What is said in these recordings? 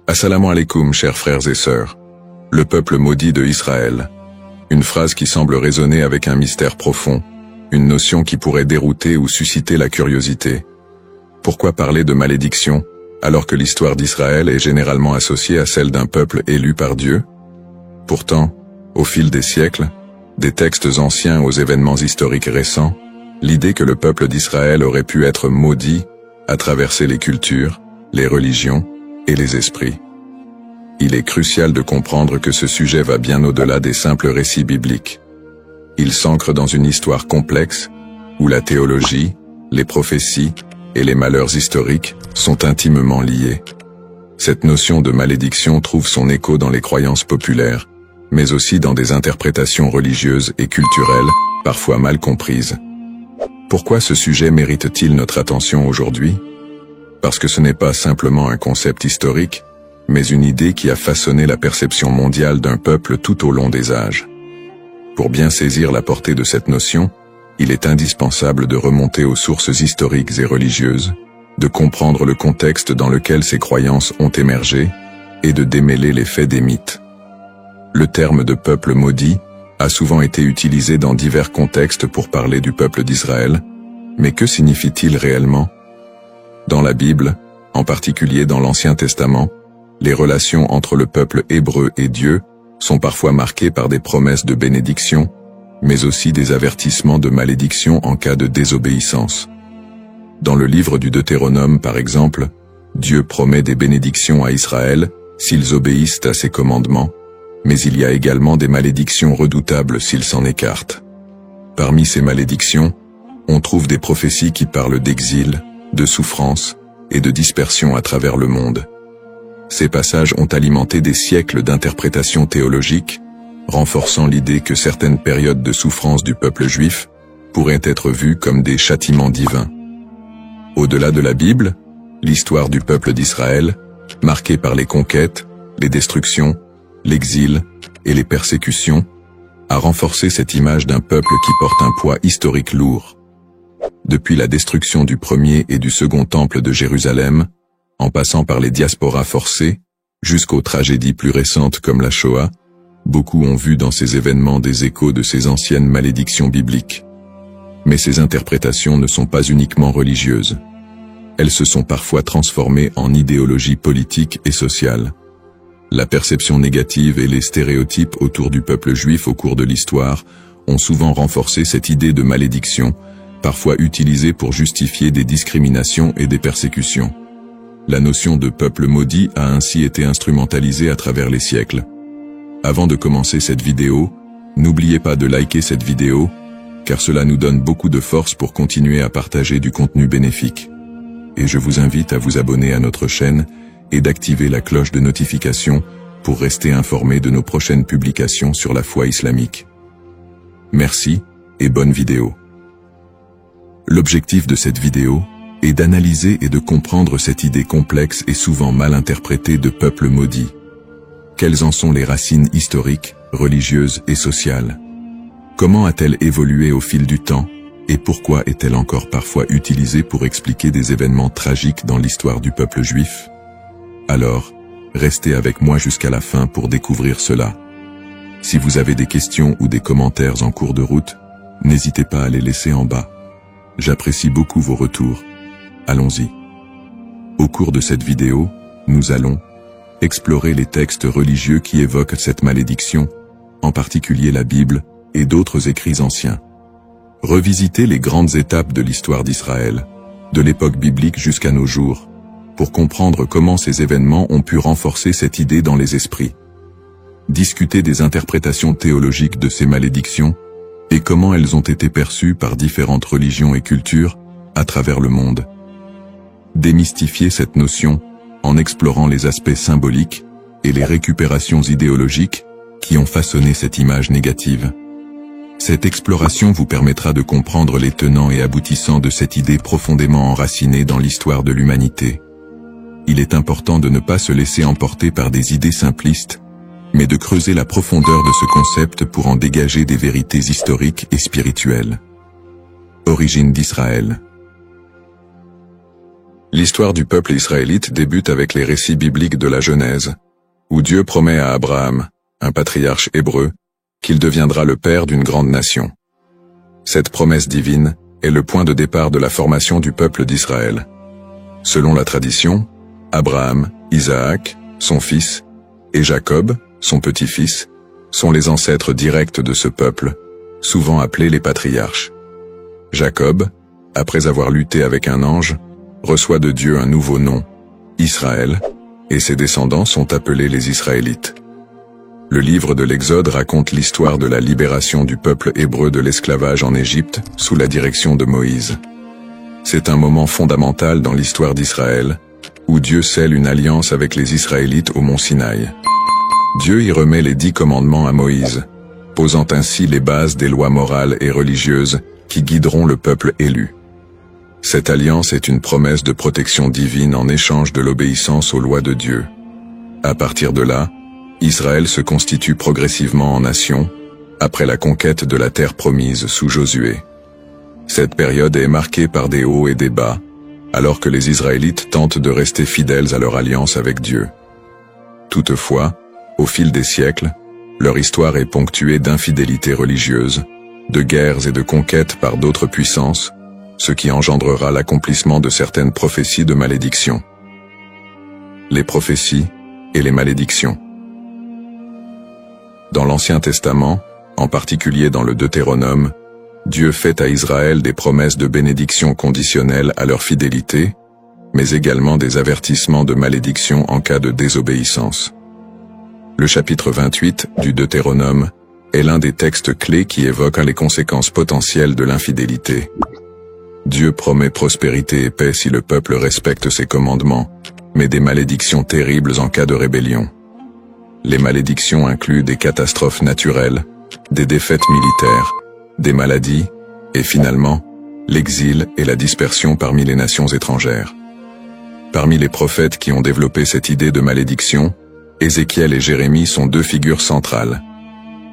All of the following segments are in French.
Assalamu alaikum, chers frères et sœurs. Le peuple maudit de Israël. Une phrase qui semble résonner avec un mystère profond, une notion qui pourrait dérouter ou susciter la curiosité. Pourquoi parler de malédiction, alors que l'histoire d'Israël est généralement associée à celle d'un peuple élu par Dieu? Pourtant, au fil des siècles, des textes anciens aux événements historiques récents, l'idée que le peuple d'Israël aurait pu être maudit a traversé les cultures, les religions et les esprits. Il est crucial de comprendre que ce sujet va bien au-delà des simples récits bibliques. Il s'ancre dans une histoire complexe, où la théologie, les prophéties et les malheurs historiques sont intimement liés. Cette notion de malédiction trouve son écho dans les croyances populaires, mais aussi dans des interprétations religieuses et culturelles, parfois mal comprises. Pourquoi ce sujet mérite-t-il notre attention aujourd'hui? Parce que ce n'est pas simplement un concept historique, mais une idée qui a façonné la perception mondiale d'un peuple tout au long des âges. Pour bien saisir la portée de cette notion, il est indispensable de remonter aux sources historiques et religieuses, de comprendre le contexte dans lequel ces croyances ont émergé, et de démêler les faits des mythes. Le terme de peuple maudit a souvent été utilisé dans divers contextes pour parler du peuple d'Israël, mais que signifie-t-il réellement? Dans la Bible, en particulier dans l'Ancien Testament, les relations entre le peuple hébreu et Dieu sont parfois marquées par des promesses de bénédiction, mais aussi des avertissements de malédiction en cas de désobéissance. Dans le livre du Deutéronome, par exemple, Dieu promet des bénédictions à Israël s'ils obéissent à ses commandements, mais il y a également des malédictions redoutables s'ils s'en écartent. Parmi ces malédictions, on trouve des prophéties qui parlent d'exil, de souffrance et de dispersion à travers le monde. Ces passages ont alimenté des siècles d'interprétations théologiques, renforçant l'idée que certaines périodes de souffrance du peuple juif pourraient être vues comme des châtiments divins. Au-delà de la Bible, l'histoire du peuple d'Israël, marquée par les conquêtes, les destructions, l'exil et les persécutions, a renforcé cette image d'un peuple qui porte un poids historique lourd. Depuis la destruction du premier et du second temple de Jérusalem, en passant par les diasporas forcées, jusqu'aux tragédies plus récentes comme la Shoah, beaucoup ont vu dans ces événements des échos de ces anciennes malédictions bibliques. Mais ces interprétations ne sont pas uniquement religieuses. Elles se sont parfois transformées en idéologie politique et sociale. La perception négative et les stéréotypes autour du peuple juif au cours de l'histoire ont souvent renforcé cette idée de malédiction, parfois utilisée pour justifier des discriminations et des persécutions. La notion de peuple maudit a ainsi été instrumentalisée à travers les siècles. Avant de commencer cette vidéo, n'oubliez pas de liker cette vidéo, car cela nous donne beaucoup de force pour continuer à partager du contenu bénéfique. Et je vous invite à vous abonner à notre chaîne et d'activer la cloche de notification pour rester informé de nos prochaines publications sur la foi islamique. Merci et bonne vidéo. L'objectif de cette vidéo est d'analyser et de comprendre cette idée complexe et souvent mal interprétée de peuple maudit. Quelles en sont les racines historiques, religieuses et sociales? Comment a-t-elle évolué au fil du temps, et pourquoi est-elle encore parfois utilisée pour expliquer des événements tragiques dans l'histoire du peuple juif? Alors, restez avec moi jusqu'à la fin pour découvrir cela. Si vous avez des questions ou des commentaires en cours de route, n'hésitez pas à les laisser en bas. J'apprécie beaucoup vos retours. Allons-y. Au cours de cette vidéo, nous allons explorer les textes religieux qui évoquent cette malédiction, en particulier la Bible et d'autres écrits anciens. Revisiter les grandes étapes de l'histoire d'Israël, de l'époque biblique jusqu'à nos jours, pour comprendre comment ces événements ont pu renforcer cette idée dans les esprits. Discuter des interprétations théologiques de ces malédictions, et comment elles ont été perçues par différentes religions et cultures à travers le monde. Démystifier cette notion en explorant les aspects symboliques et les récupérations idéologiques qui ont façonné cette image négative. Cette exploration vous permettra de comprendre les tenants et aboutissants de cette idée profondément enracinée dans l'histoire de l'humanité. Il est important de ne pas se laisser emporter par des idées simplistes, mais de creuser la profondeur de ce concept pour en dégager des vérités historiques et spirituelles. Origine d'Israël. L'histoire du peuple israélite débute avec les récits bibliques de la Genèse, où Dieu promet à Abraham, un patriarche hébreu, qu'il deviendra le père d'une grande nation. Cette promesse divine est le point de départ de la formation du peuple d'Israël. Selon la tradition, Abraham, Isaac, son fils, et Jacob, son petit-fils, sont les ancêtres directs de ce peuple, souvent appelés les patriarches. Jacob, après avoir lutté avec un ange, reçoit de Dieu un nouveau nom, Israël, et ses descendants sont appelés les Israélites. Le livre de l'Exode raconte l'histoire de la libération du peuple hébreu de l'esclavage en Égypte sous la direction de Moïse. C'est un moment fondamental dans l'histoire d'Israël, où Dieu scelle une alliance avec les Israélites au mont Sinaï. Dieu y remet les 10 commandements à Moïse, posant ainsi les bases des lois morales et religieuses qui guideront le peuple élu. Cette alliance est une promesse de protection divine en échange de l'obéissance aux lois de Dieu. À partir de là, Israël se constitue progressivement en nation, après la conquête de la terre promise sous Josué. Cette période est marquée par des hauts et des bas, alors que les Israélites tentent de rester fidèles à leur alliance avec Dieu. Toutefois, au fil des siècles, leur histoire est ponctuée d'infidélités religieuses, de guerres et de conquêtes par d'autres puissances, ce qui engendrera l'accomplissement de certaines prophéties de malédiction. Les prophéties et les malédictions. Dans l'Ancien Testament, en particulier dans le Deutéronome, Dieu fait à Israël des promesses de bénédiction conditionnelles à leur fidélité, mais également des avertissements de malédiction en cas de désobéissance. Le chapitre 28 du Deutéronome est l'un des textes clés qui évoque les conséquences potentielles de l'infidélité. Dieu promet prospérité et paix si le peuple respecte ses commandements, mais des malédictions terribles en cas de rébellion. Les malédictions incluent des catastrophes naturelles, des défaites militaires, des maladies, et finalement, l'exil et la dispersion parmi les nations étrangères. Parmi les prophètes qui ont développé cette idée de malédiction, Ézéchiel et Jérémie sont 2 figures centrales.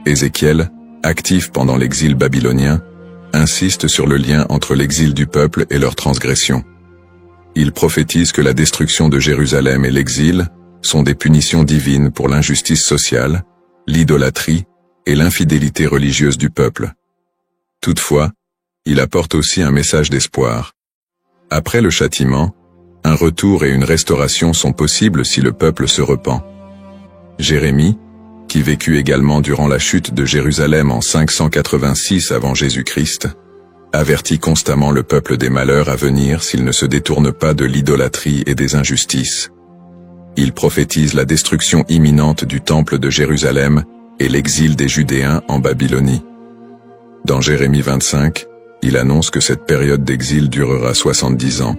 Ézéchiel, actif pendant l'exil babylonien, insiste sur le lien entre l'exil du peuple et leur transgression. Il prophétise que la destruction de Jérusalem et l'exil sont des punitions divines pour l'injustice sociale, l'idolâtrie et l'infidélité religieuse du peuple. Toutefois, il apporte aussi un message d'espoir. Après le châtiment, un retour et une restauration sont possibles si le peuple se repent. Jérémie, qui vécut également durant la chute de Jérusalem en 586 avant Jésus-Christ, avertit constamment le peuple des malheurs à venir s'il ne se détourne pas de l'idolâtrie et des injustices. Il prophétise la destruction imminente du temple de Jérusalem et l'exil des Judéens en Babylonie. Dans Jérémie 25, il annonce que cette période d'exil durera 70 ans,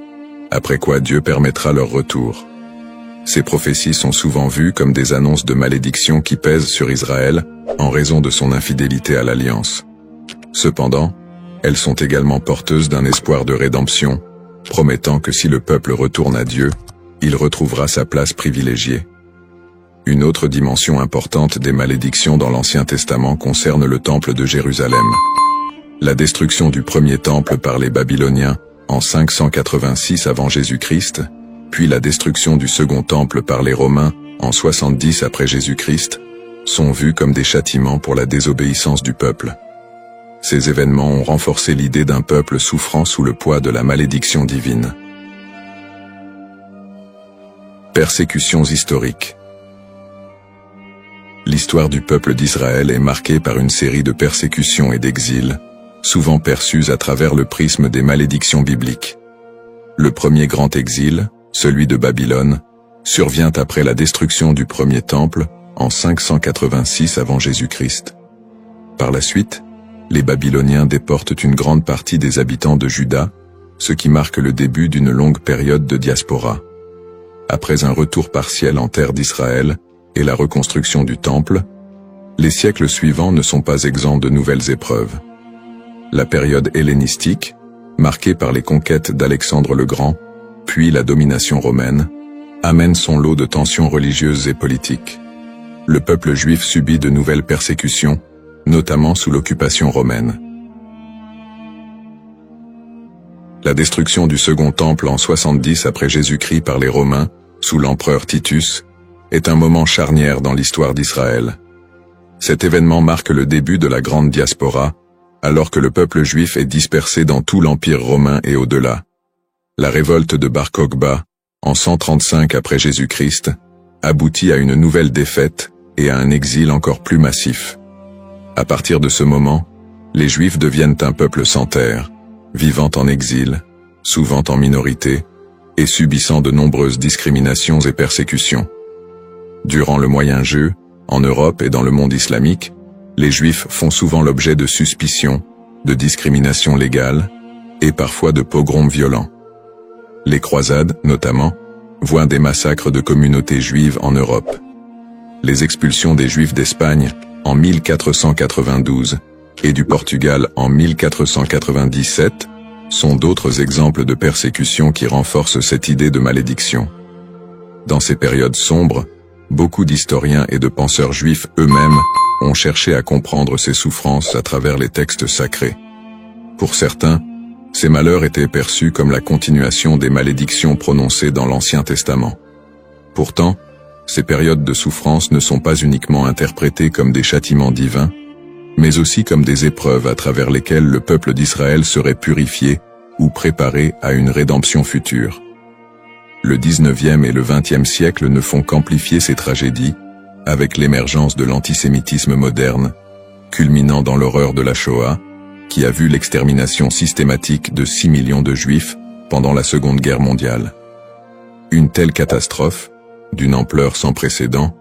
après quoi Dieu permettra leur retour. Ces prophéties sont souvent vues comme des annonces de malédiction qui pèsent sur Israël en raison de son infidélité à l'alliance. Cependant, elles sont également porteuses d'un espoir de rédemption, promettant que si le peuple retourne à Dieu, il retrouvera sa place privilégiée. Une autre dimension importante des malédictions dans l'Ancien Testament concerne le temple de Jérusalem. La destruction du premier temple par les Babyloniens en 586 avant Jésus-Christ, puis la destruction du second temple par les Romains en 70 après Jésus-Christ, sont vus comme des châtiments pour la désobéissance du peuple. Ces événements ont renforcé l'idée d'un peuple souffrant sous le poids de la malédiction divine. Persécutions historiques. L'histoire du peuple d'Israël est marquée par une série de persécutions et d'exils, souvent perçues à travers le prisme des malédictions bibliques. Le premier grand exil, celui de Babylone, survient après la destruction du premier temple en 586 avant Jésus-Christ. Par la suite, les Babyloniens déportent une grande partie des habitants de Juda, ce qui marque le début d'une longue période de diaspora. Après un retour partiel en terre d'Israël et la reconstruction du temple, les siècles suivants ne sont pas exempts de nouvelles épreuves. La période hellénistique, marquée par les conquêtes d'Alexandre le Grand, puis la domination romaine, amène son lot de tensions religieuses et politiques. Le peuple juif subit de nouvelles persécutions, notamment sous l'occupation romaine. La destruction du Second Temple en 70 après Jésus-Christ par les Romains, sous l'empereur Titus, est un moment charnière dans l'histoire d'Israël. Cet événement marque le début de la grande diaspora, alors que le peuple juif est dispersé dans tout l'Empire romain et au-delà. La révolte de Bar Kokhba, en 135 après Jésus-Christ, aboutit à une nouvelle défaite et à un exil encore plus massif. À partir de ce moment, les Juifs deviennent un peuple sans terre, vivant en exil, souvent en minorité, et subissant de nombreuses discriminations et persécutions. Durant le Moyen-Âge, en Europe et dans le monde islamique, les Juifs font souvent l'objet de suspicions, de discriminations légales, et parfois de pogroms violents. Les croisades, notamment, voient des massacres de communautés juives en Europe. Les expulsions des Juifs d'Espagne, en 1492, et du Portugal en 1497, sont d'autres exemples de persécutions qui renforcent cette idée de malédiction. Dans ces périodes sombres, beaucoup d'historiens et de penseurs juifs eux-mêmes ont cherché à comprendre ces souffrances à travers les textes sacrés. Pour certains, ces malheurs étaient perçus comme la continuation des malédictions prononcées dans l'Ancien Testament. Pourtant, ces périodes de souffrance ne sont pas uniquement interprétées comme des châtiments divins, mais aussi comme des épreuves à travers lesquelles le peuple d'Israël serait purifié ou préparé à une rédemption future. Le 19e et le 20e siècle ne font qu'amplifier ces tragédies, avec l'émergence de l'antisémitisme moderne, culminant dans l'horreur de la Shoah, qui a vu l'extermination systématique de 6 millions de Juifs pendant la Seconde Guerre mondiale. Une telle catastrophe, d'une ampleur sans précédent,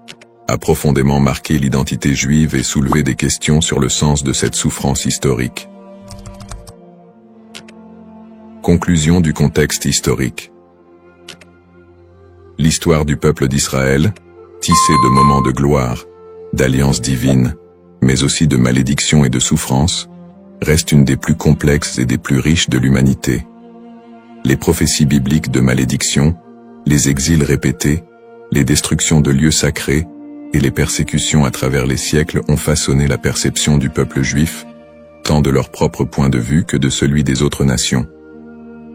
a profondément marqué l'identité juive et soulevé des questions sur le sens de cette souffrance historique. Conclusion du contexte historique. L'histoire du peuple d'Israël, tissée de moments de gloire, d'alliances divines, mais aussi de malédictions et de souffrances, reste une des plus complexes et des plus riches de l'humanité. Les prophéties bibliques de malédiction, les exils répétés, les destructions de lieux sacrés et les persécutions à travers les siècles ont façonné la perception du peuple juif, tant de leur propre point de vue que de celui des autres nations.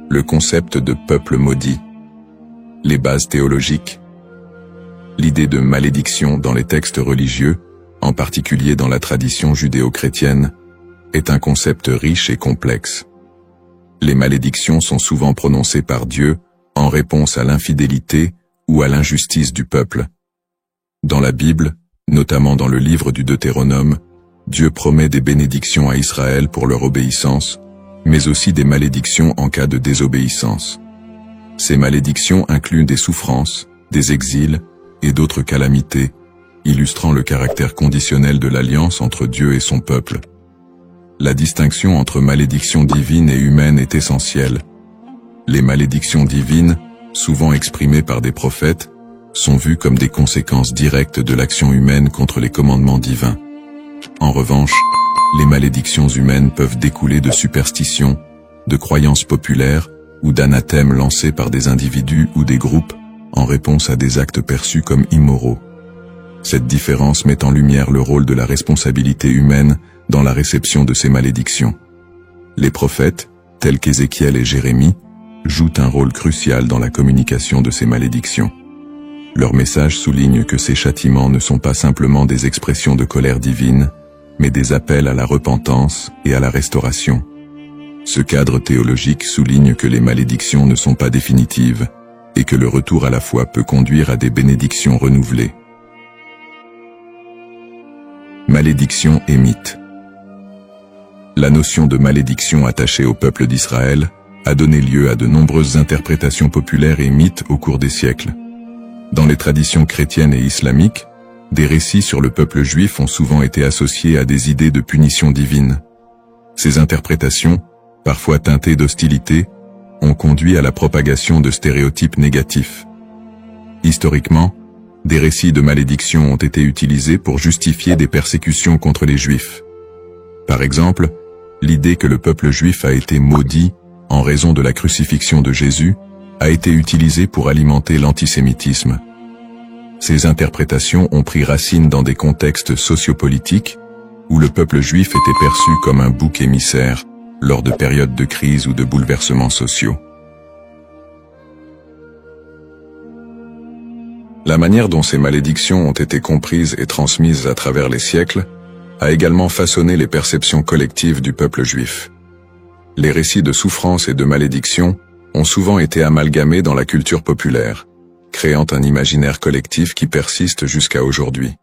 Le concept de peuple maudit, les bases théologiques, l'idée de malédiction dans les textes religieux, en particulier dans la tradition judéo-chrétienne, est un concept riche et complexe. Les malédictions sont souvent prononcées par Dieu en réponse à l'infidélité ou à l'injustice du peuple. Dans la Bible, notamment dans le livre du Deutéronome, Dieu promet des bénédictions à Israël pour leur obéissance, mais aussi des malédictions en cas de désobéissance. Ces malédictions incluent des souffrances, des exils et d'autres calamités, illustrant le caractère conditionnel de l'alliance entre Dieu et son peuple. La distinction entre malédiction divine et humaine est essentielle. Les malédictions divines, souvent exprimées par des prophètes, sont vues comme des conséquences directes de l'action humaine contre les commandements divins. En revanche, les malédictions humaines peuvent découler de superstitions, de croyances populaires ou d'anathèmes lancés par des individus ou des groupes en réponse à des actes perçus comme immoraux. Cette différence met en lumière le rôle de la responsabilité humaine dans la réception de ces malédictions. Les prophètes, tels qu'Ézéchiel et Jérémie, jouent un rôle crucial dans la communication de ces malédictions. Leur message souligne que ces châtiments ne sont pas simplement des expressions de colère divine, mais des appels à la repentance et à la restauration. Ce cadre théologique souligne que les malédictions ne sont pas définitives et que le retour à la foi peut conduire à des bénédictions renouvelées. Malédiction et mythe. La notion de malédiction attachée au peuple d'Israël a donné lieu à de nombreuses interprétations populaires et mythes au cours des siècles. Dans les traditions chrétiennes et islamiques, des récits sur le peuple juif ont souvent été associés à des idées de punition divine. Ces interprétations, parfois teintées d'hostilité, ont conduit à la propagation de stéréotypes négatifs. Historiquement, des récits de malédiction ont été utilisés pour justifier des persécutions contre les Juifs. Par exemple, l'idée que le peuple juif a été maudit en raison de la crucifixion de Jésus a été utilisée pour alimenter l'antisémitisme. Ces interprétations ont pris racine dans des contextes sociopolitiques où le peuple juif était perçu comme un bouc émissaire, lors de périodes de crise ou de bouleversements sociaux. La manière dont ces malédictions ont été comprises et transmises à travers les siècles a également façonné les perceptions collectives du peuple juif. Les récits de souffrance et de malédiction ont souvent été amalgamés dans la culture populaire, créant un imaginaire collectif qui persiste jusqu'à aujourd'hui.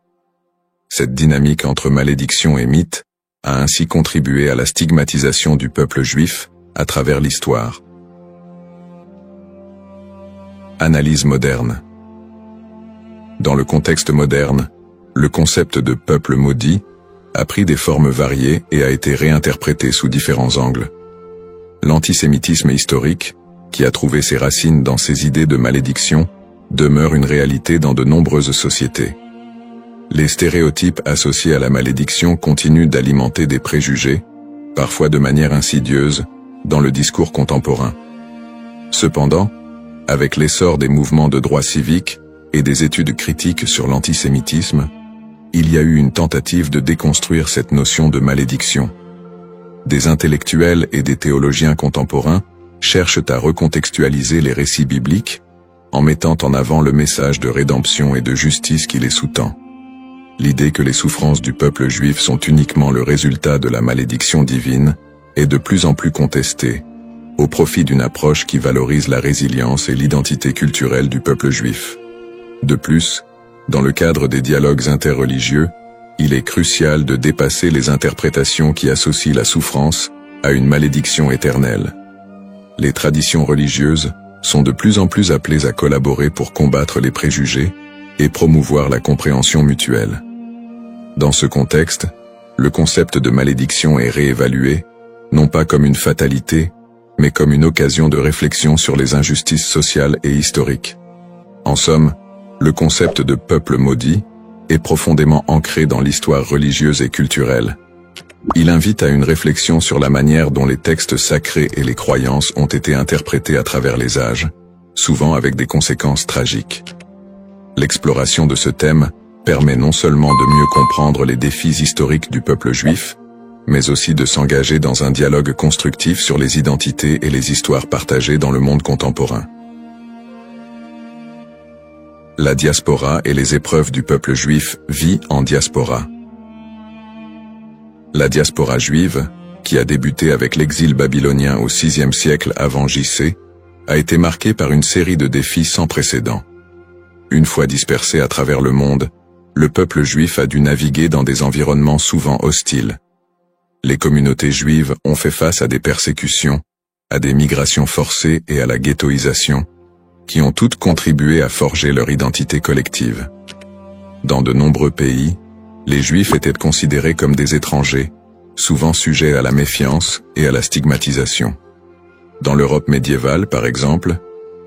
Cette dynamique entre malédiction et mythe a ainsi contribué à la stigmatisation du peuple juif à travers l'histoire. Analyse moderne. Dans le contexte moderne, le concept de peuple maudit a pris des formes variées et a été réinterprété sous différents angles. L'antisémitisme historique, qui a trouvé ses racines dans ces idées de malédiction, demeure une réalité dans de nombreuses sociétés. Les stéréotypes associés à la malédiction continuent d'alimenter des préjugés, parfois de manière insidieuse, dans le discours contemporain. Cependant, avec l'essor des mouvements de droits civiques et des études critiques sur l'antisémitisme, il y a eu une tentative de déconstruire cette notion de malédiction. Des intellectuels et des théologiens contemporains cherchent à recontextualiser les récits bibliques en mettant en avant le message de rédemption et de justice qui les sous-tend. L'idée que les souffrances du peuple juif sont uniquement le résultat de la malédiction divine est de plus en plus contestée, au profit d'une approche qui valorise la résilience et l'identité culturelle du peuple juif. De plus, dans le cadre des dialogues interreligieux, il est crucial de dépasser les interprétations qui associent la souffrance à une malédiction éternelle. Les traditions religieuses sont de plus en plus appelées à collaborer pour combattre les préjugés et promouvoir la compréhension mutuelle. Dans ce contexte, le concept de malédiction est réévalué, non pas comme une fatalité, mais comme une occasion de réflexion sur les injustices sociales et historiques. En somme, le concept de peuple maudit est profondément ancré dans l'histoire religieuse et culturelle. Il invite à une réflexion sur la manière dont les textes sacrés et les croyances ont été interprétés à travers les âges, souvent avec des conséquences tragiques. L'exploration de ce thème permet non seulement de mieux comprendre les défis historiques du peuple juif, mais aussi de s'engager dans un dialogue constructif sur les identités et les histoires partagées dans le monde contemporain. La diaspora et les épreuves du peuple juif vit en diaspora. La diaspora juive, qui a débuté avec l'exil babylonien au VIe siècle avant JC, a été marquée par une série de défis sans précédent. Une fois dispersé à travers le monde, le peuple juif a dû naviguer dans des environnements souvent hostiles. Les communautés juives ont fait face à des persécutions, à des migrations forcées et à la ghettoisation, qui ont toutes contribué à forger leur identité collective. Dans de nombreux pays, les Juifs étaient considérés comme des étrangers, souvent sujets à la méfiance et à la stigmatisation. Dans l'Europe médiévale, par exemple,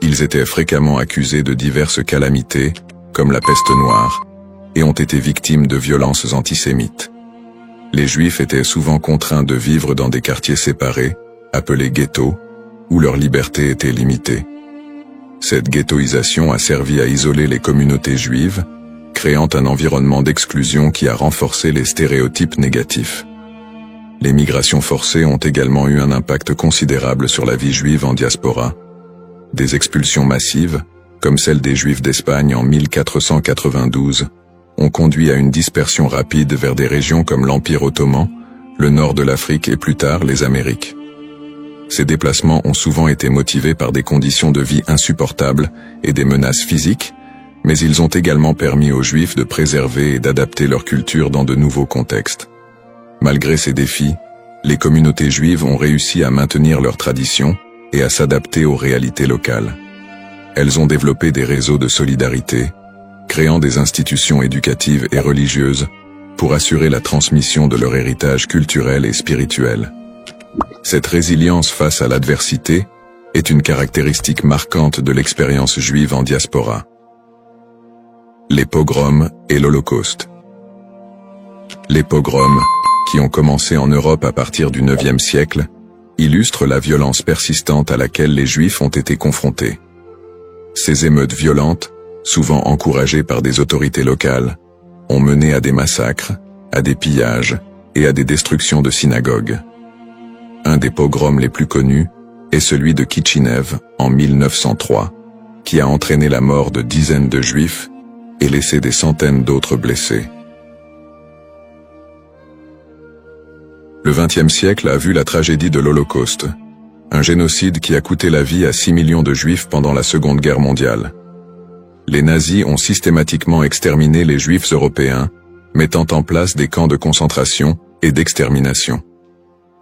ils étaient fréquemment accusés de diverses calamités, comme la peste noire, et ont été victimes de violences antisémites. Les Juifs étaient souvent contraints de vivre dans des quartiers séparés, appelés ghettos, où leur liberté était limitée. Cette ghettoisation a servi à isoler les communautés juives, créant un environnement d'exclusion qui a renforcé les stéréotypes négatifs. Les migrations forcées ont également eu un impact considérable sur la vie juive en diaspora. Des expulsions massives, comme celle des Juifs d'Espagne en 1492, ont conduit à une dispersion rapide vers des régions comme l'Empire ottoman, le nord de l'Afrique et plus tard les Amériques. Ces déplacements ont souvent été motivés par des conditions de vie insupportables et des menaces physiques, mais ils ont également permis aux Juifs de préserver et d'adapter leur culture dans de nouveaux contextes. Malgré ces défis, les communautés juives ont réussi à maintenir leurs traditions et à s'adapter aux réalités locales. Elles ont développé des réseaux de solidarité, créant des institutions éducatives et religieuses pour assurer la transmission de leur héritage culturel et spirituel. Cette résilience face à l'adversité est une caractéristique marquante de l'expérience juive en diaspora. Les pogroms et l'Holocauste. Les pogroms, qui ont commencé en Europe à partir du IXe siècle, illustrent la violence persistante à laquelle les Juifs ont été confrontés. Ces émeutes violentes, souvent encouragées par des autorités locales, ont mené à des massacres, à des pillages et à des destructions de synagogues. Un des pogroms les plus connus est celui de Kitchinev en 1903, qui a entraîné la mort de dizaines de Juifs et laissé des centaines d'autres blessés. Le XXe siècle a vu la tragédie de l'Holocauste, un génocide qui a coûté la vie à 6 millions de Juifs pendant la Seconde Guerre mondiale. Les nazis ont systématiquement exterminé les Juifs européens, mettant en place des camps de concentration et d'extermination.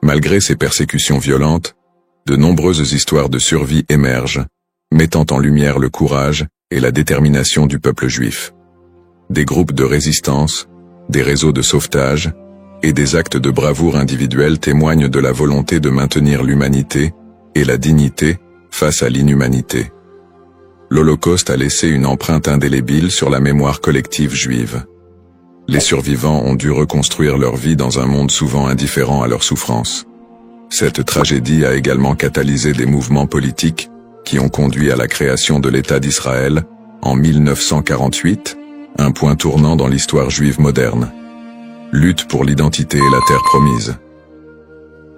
Malgré ces persécutions violentes, de nombreuses histoires de survie émergent, mettant en lumière le courage et la détermination du peuple juif. Des groupes de résistance, des réseaux de sauvetage et des actes de bravoure individuels témoignent de la volonté de maintenir l'humanité et la dignité face à l'inhumanité. L'Holocauste a laissé une empreinte indélébile sur la mémoire collective juive. Les survivants ont dû reconstruire leur vie dans un monde souvent indifférent à leurs souffrances. Cette tragédie a également catalysé des mouvements politiques qui ont conduit à la création de l'État d'Israël en 1948, un point tournant dans l'histoire juive moderne. Lutte pour l'identité et la terre promise.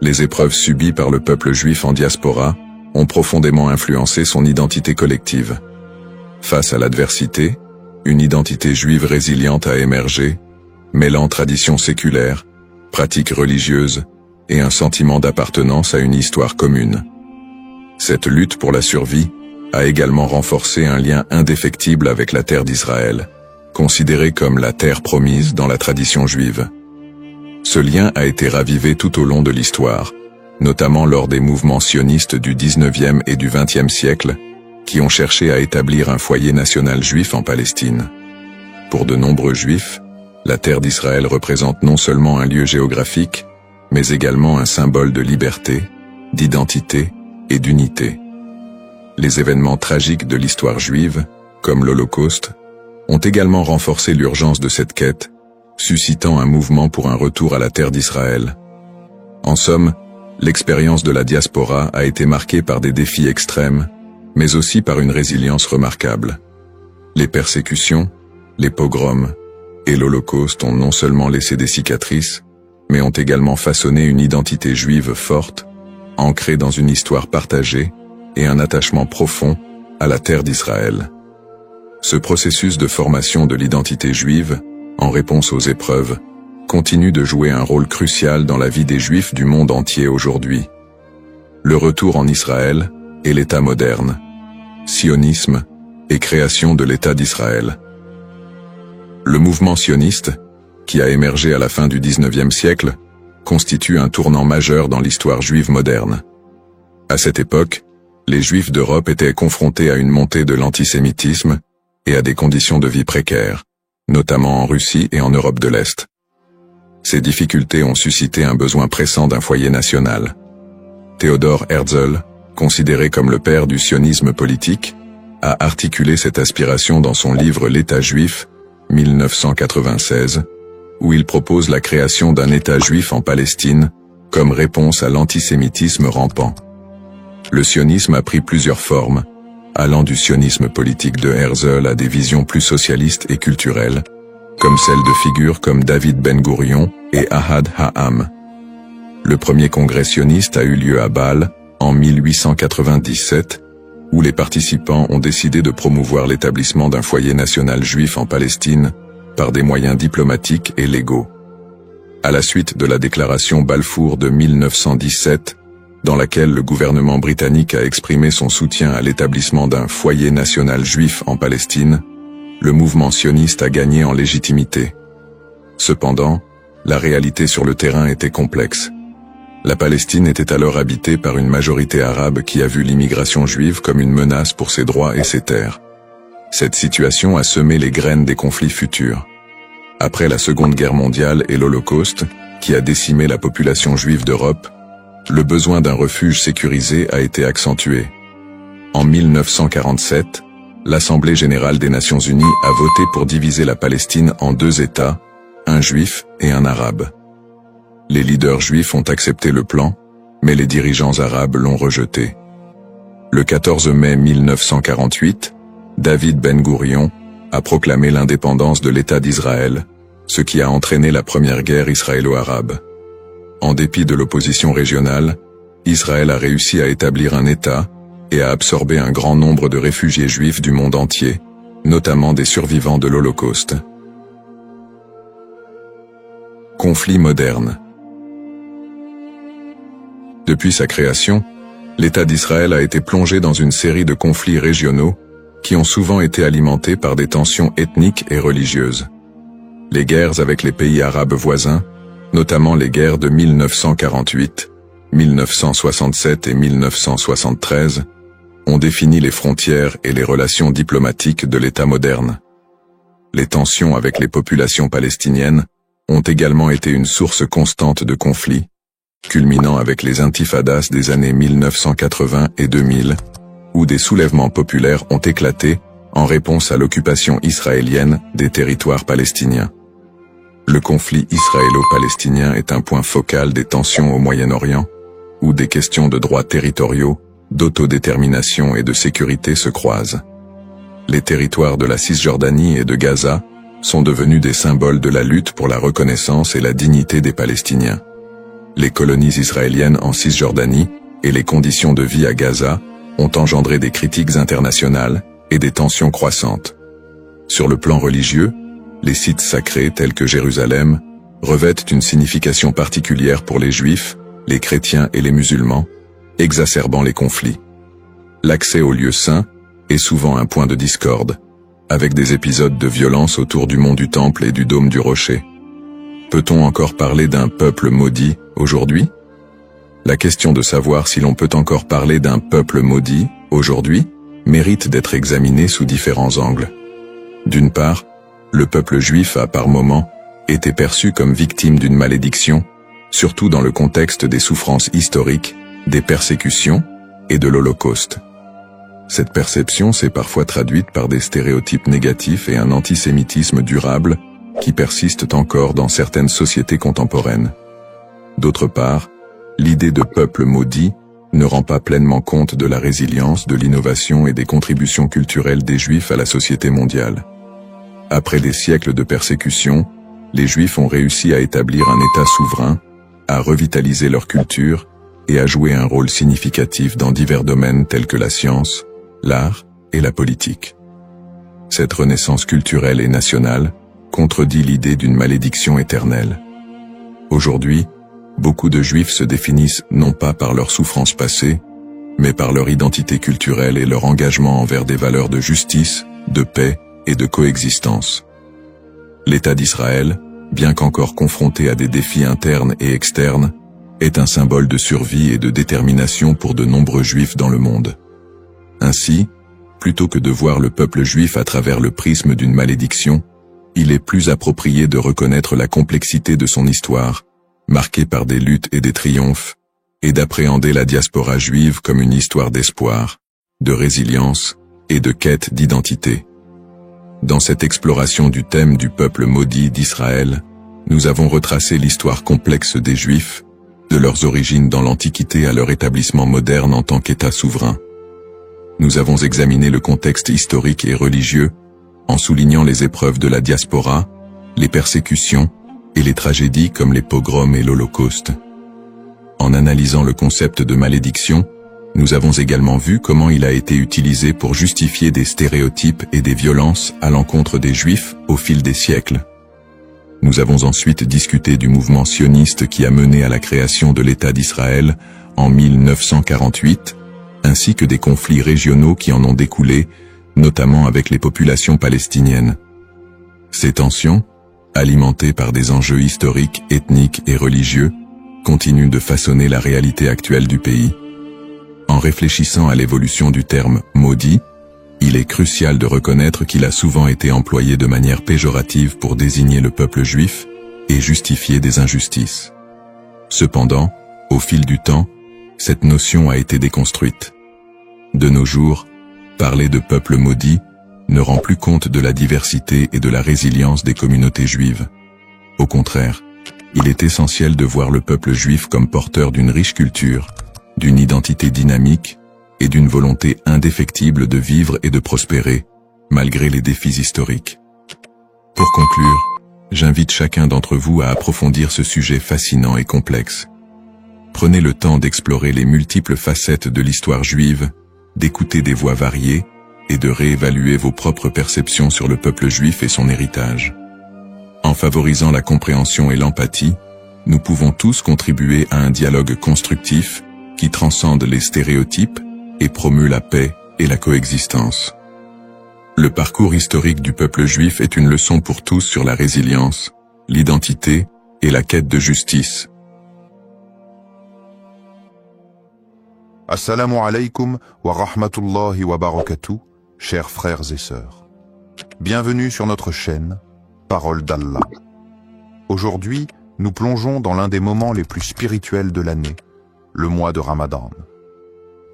Les épreuves subies par le peuple juif en diaspora ont profondément influencé son identité collective. Face à l'adversité, une identité juive résiliente a émergé, mêlant tradition séculaire, pratiques religieuses et un sentiment d'appartenance à une histoire commune. Cette lutte pour la survie a également renforcé un lien indéfectible avec la terre d'Israël, considérée comme la terre promise dans la tradition juive. Ce lien a été ravivé tout au long de l'histoire, notamment lors des mouvements sionistes du XIXe et du XXe siècle, qui ont cherché à établir un foyer national juif en Palestine. Pour de nombreux juifs, la terre d'Israël représente non seulement un lieu géographique, mais également un symbole de liberté, d'identité et d'unité. Les événements tragiques de l'histoire juive, comme l'Holocauste, ont également renforcé l'urgence de cette quête, suscitant un mouvement pour un retour à la terre d'Israël. En somme, l'expérience de la diaspora a été marquée par des défis extrêmes, mais aussi par une résilience remarquable. Les persécutions, les pogroms et l'Holocauste ont non seulement laissé des cicatrices, mais ont également façonné une identité juive forte, ancrée dans une histoire partagée et un attachement profond à la terre d'Israël. Ce processus de formation de l'identité juive, en réponse aux épreuves, continue de jouer un rôle crucial dans la vie des Juifs du monde entier aujourd'hui. Le retour en Israël et l'État moderne, sionisme et création de l'État d'Israël. Le mouvement sioniste, qui a émergé à la fin du XIXe siècle, constitue un tournant majeur dans l'histoire juive moderne. À cette époque, les Juifs d'Europe étaient confrontés à une montée de l'antisémitisme et à des conditions de vie précaires, notamment en Russie et en Europe de l'Est. Ces difficultés ont suscité un besoin pressant d'un foyer national. Theodor Herzl, considéré comme le père du sionisme politique, a articulé cette aspiration dans son livre L'État juif, 1996, où il propose la création d'un État juif en Palestine, comme réponse à l'antisémitisme rampant. Le sionisme a pris plusieurs formes, allant du sionisme politique de Herzl à des visions plus socialistes et culturelles, comme celles de figures comme David Ben-Gourion et Ahad Ha'am. Le premier congrès sioniste a eu lieu à Bâle, en 1897, où les participants ont décidé de promouvoir l'établissement d'un foyer national juif en Palestine par des moyens diplomatiques et légaux. À la suite de la déclaration Balfour de 1917, dans laquelle le gouvernement britannique a exprimé son soutien à l'établissement d'un foyer national juif en Palestine, le mouvement sioniste a gagné en légitimité. Cependant, la réalité sur le terrain était complexe. La Palestine était alors habitée par une majorité arabe qui a vu l'immigration juive comme une menace pour ses droits et ses terres. Cette situation a semé les graines des conflits futurs. Après la Seconde Guerre mondiale et l'Holocauste, qui a décimé la population juive d'Europe, le besoin d'un refuge sécurisé a été accentué. En 1947, l'Assemblée générale des Nations unies a voté pour diviser la Palestine en deux États, un juif et un arabe. Les leaders juifs ont accepté le plan, mais les dirigeants arabes l'ont rejeté. Le 14 mai 1948, David Ben-Gourion a proclamé l'indépendance de l'État d'Israël, ce qui a entraîné la première guerre israélo-arabe. En dépit de l'opposition régionale, Israël a réussi à établir un État et à absorber un grand nombre de réfugiés juifs du monde entier, notamment des survivants de l'Holocauste. Conflit moderne. Depuis sa création, l'État d'Israël a été plongé dans une série de conflits régionaux qui ont souvent été alimentés par des tensions ethniques et religieuses. Les guerres avec les pays arabes voisins, notamment les guerres de 1948, 1967 et 1973, ont défini les frontières et les relations diplomatiques de l'État moderne. Les tensions avec les populations palestiniennes ont également été une source constante de conflits, culminant avec les intifadas des années 1980 et 2000, où des soulèvements populaires ont éclaté en réponse à l'occupation israélienne des territoires palestiniens. Le conflit israélo-palestinien est un point focal des tensions au Moyen-Orient, où des questions de droits territoriaux, d'autodétermination et de sécurité se croisent. Les territoires de la Cisjordanie et de Gaza sont devenus des symboles de la lutte pour la reconnaissance et la dignité des Palestiniens. Les colonies israéliennes en Cisjordanie et les conditions de vie à Gaza ont engendré des critiques internationales et des tensions croissantes. Sur le plan religieux, les sites sacrés tels que Jérusalem revêtent une signification particulière pour les Juifs, les chrétiens et les musulmans, exacerbant les conflits. L'accès aux lieux saints est souvent un point de discorde, avec des épisodes de violence autour du mont du Temple et du dôme du Rocher. Peut-on encore parler d'un peuple maudit aujourd'hui? La question de savoir si l'on peut encore parler d'un peuple maudit aujourd'hui mérite d'être examinée sous différents angles. D'une part, le peuple juif a par moments été perçu comme victime d'une malédiction, surtout dans le contexte des souffrances historiques, des persécutions et de l'Holocauste. Cette perception s'est parfois traduite par des stéréotypes négatifs et un antisémitisme durable qui persistent encore dans certaines sociétés contemporaines. D'autre part, l'idée de peuple maudit ne rend pas pleinement compte de la résilience, de l'innovation et des contributions culturelles des Juifs à la société mondiale. Après des siècles de persécution, les Juifs ont réussi à établir un État souverain, à revitaliser leur culture et à jouer un rôle significatif dans divers domaines tels que la science, l'art et la politique. Cette renaissance culturelle et nationale contredit l'idée d'une malédiction éternelle. Aujourd'hui, beaucoup de Juifs se définissent non pas par leurs souffrances passées, mais par leur identité culturelle et leur engagement envers des valeurs de justice, de paix et de coexistence. L'État d'Israël, bien qu'encore confronté à des défis internes et externes, est un symbole de survie et de détermination pour de nombreux Juifs dans le monde. Ainsi, plutôt que de voir le peuple juif à travers le prisme d'une malédiction, il est plus approprié de reconnaître la complexité de son histoire, marquée par des luttes et des triomphes, et d'appréhender la diaspora juive comme une histoire d'espoir, de résilience et de quête d'identité. Dans cette exploration du thème du peuple maudit d'Israël, nous avons retracé l'histoire complexe des Juifs, de leurs origines dans l'Antiquité à leur établissement moderne en tant qu'État souverain. Nous avons examiné le contexte historique et religieux, en soulignant les épreuves de la diaspora, les persécutions et les tragédies comme les pogroms et l'Holocauste. En analysant le concept de malédiction, nous avons également vu comment il a été utilisé pour justifier des stéréotypes et des violences à l'encontre des Juifs au fil des siècles. Nous avons ensuite discuté du mouvement sioniste qui a mené à la création de l'État d'Israël en 1948, ainsi que des conflits régionaux qui en ont découlé, notamment avec les populations palestiniennes. Ces tensions, alimentées par des enjeux historiques, ethniques et religieux, continuent de façonner la réalité actuelle du pays. En réfléchissant à l'évolution du terme « maudit », il est crucial de reconnaître qu'il a souvent été employé de manière péjorative pour désigner le peuple juif et justifier des injustices. Cependant, au fil du temps, cette notion a été déconstruite. De nos jours, parler de peuple maudit ne rend plus compte de la diversité et de la résilience des communautés juives. Au contraire, il est essentiel de voir le peuple juif comme porteur d'une riche culture, d'une identité dynamique et d'une volonté indéfectible de vivre et de prospérer, malgré les défis historiques. Pour conclure, j'invite chacun d'entre vous à approfondir ce sujet fascinant et complexe. Prenez le temps d'explorer les multiples facettes de l'histoire juive, d'écouter des voix variées et de réévaluer vos propres perceptions sur le peuple juif et son héritage. En favorisant la compréhension et l'empathie, nous pouvons tous contribuer à un dialogue constructif qui transcende les stéréotypes et promeut la paix et la coexistence. Le parcours historique du peuple juif est une leçon pour tous sur la résilience, l'identité et la quête de justice. Assalamu alaikum wa rahmatullahi wa barakatuh, chers frères et sœurs. Bienvenue sur notre chaîne, Parole d'Allah. Aujourd'hui, nous plongeons dans l'un des moments les plus spirituels de l'année, le mois de Ramadan.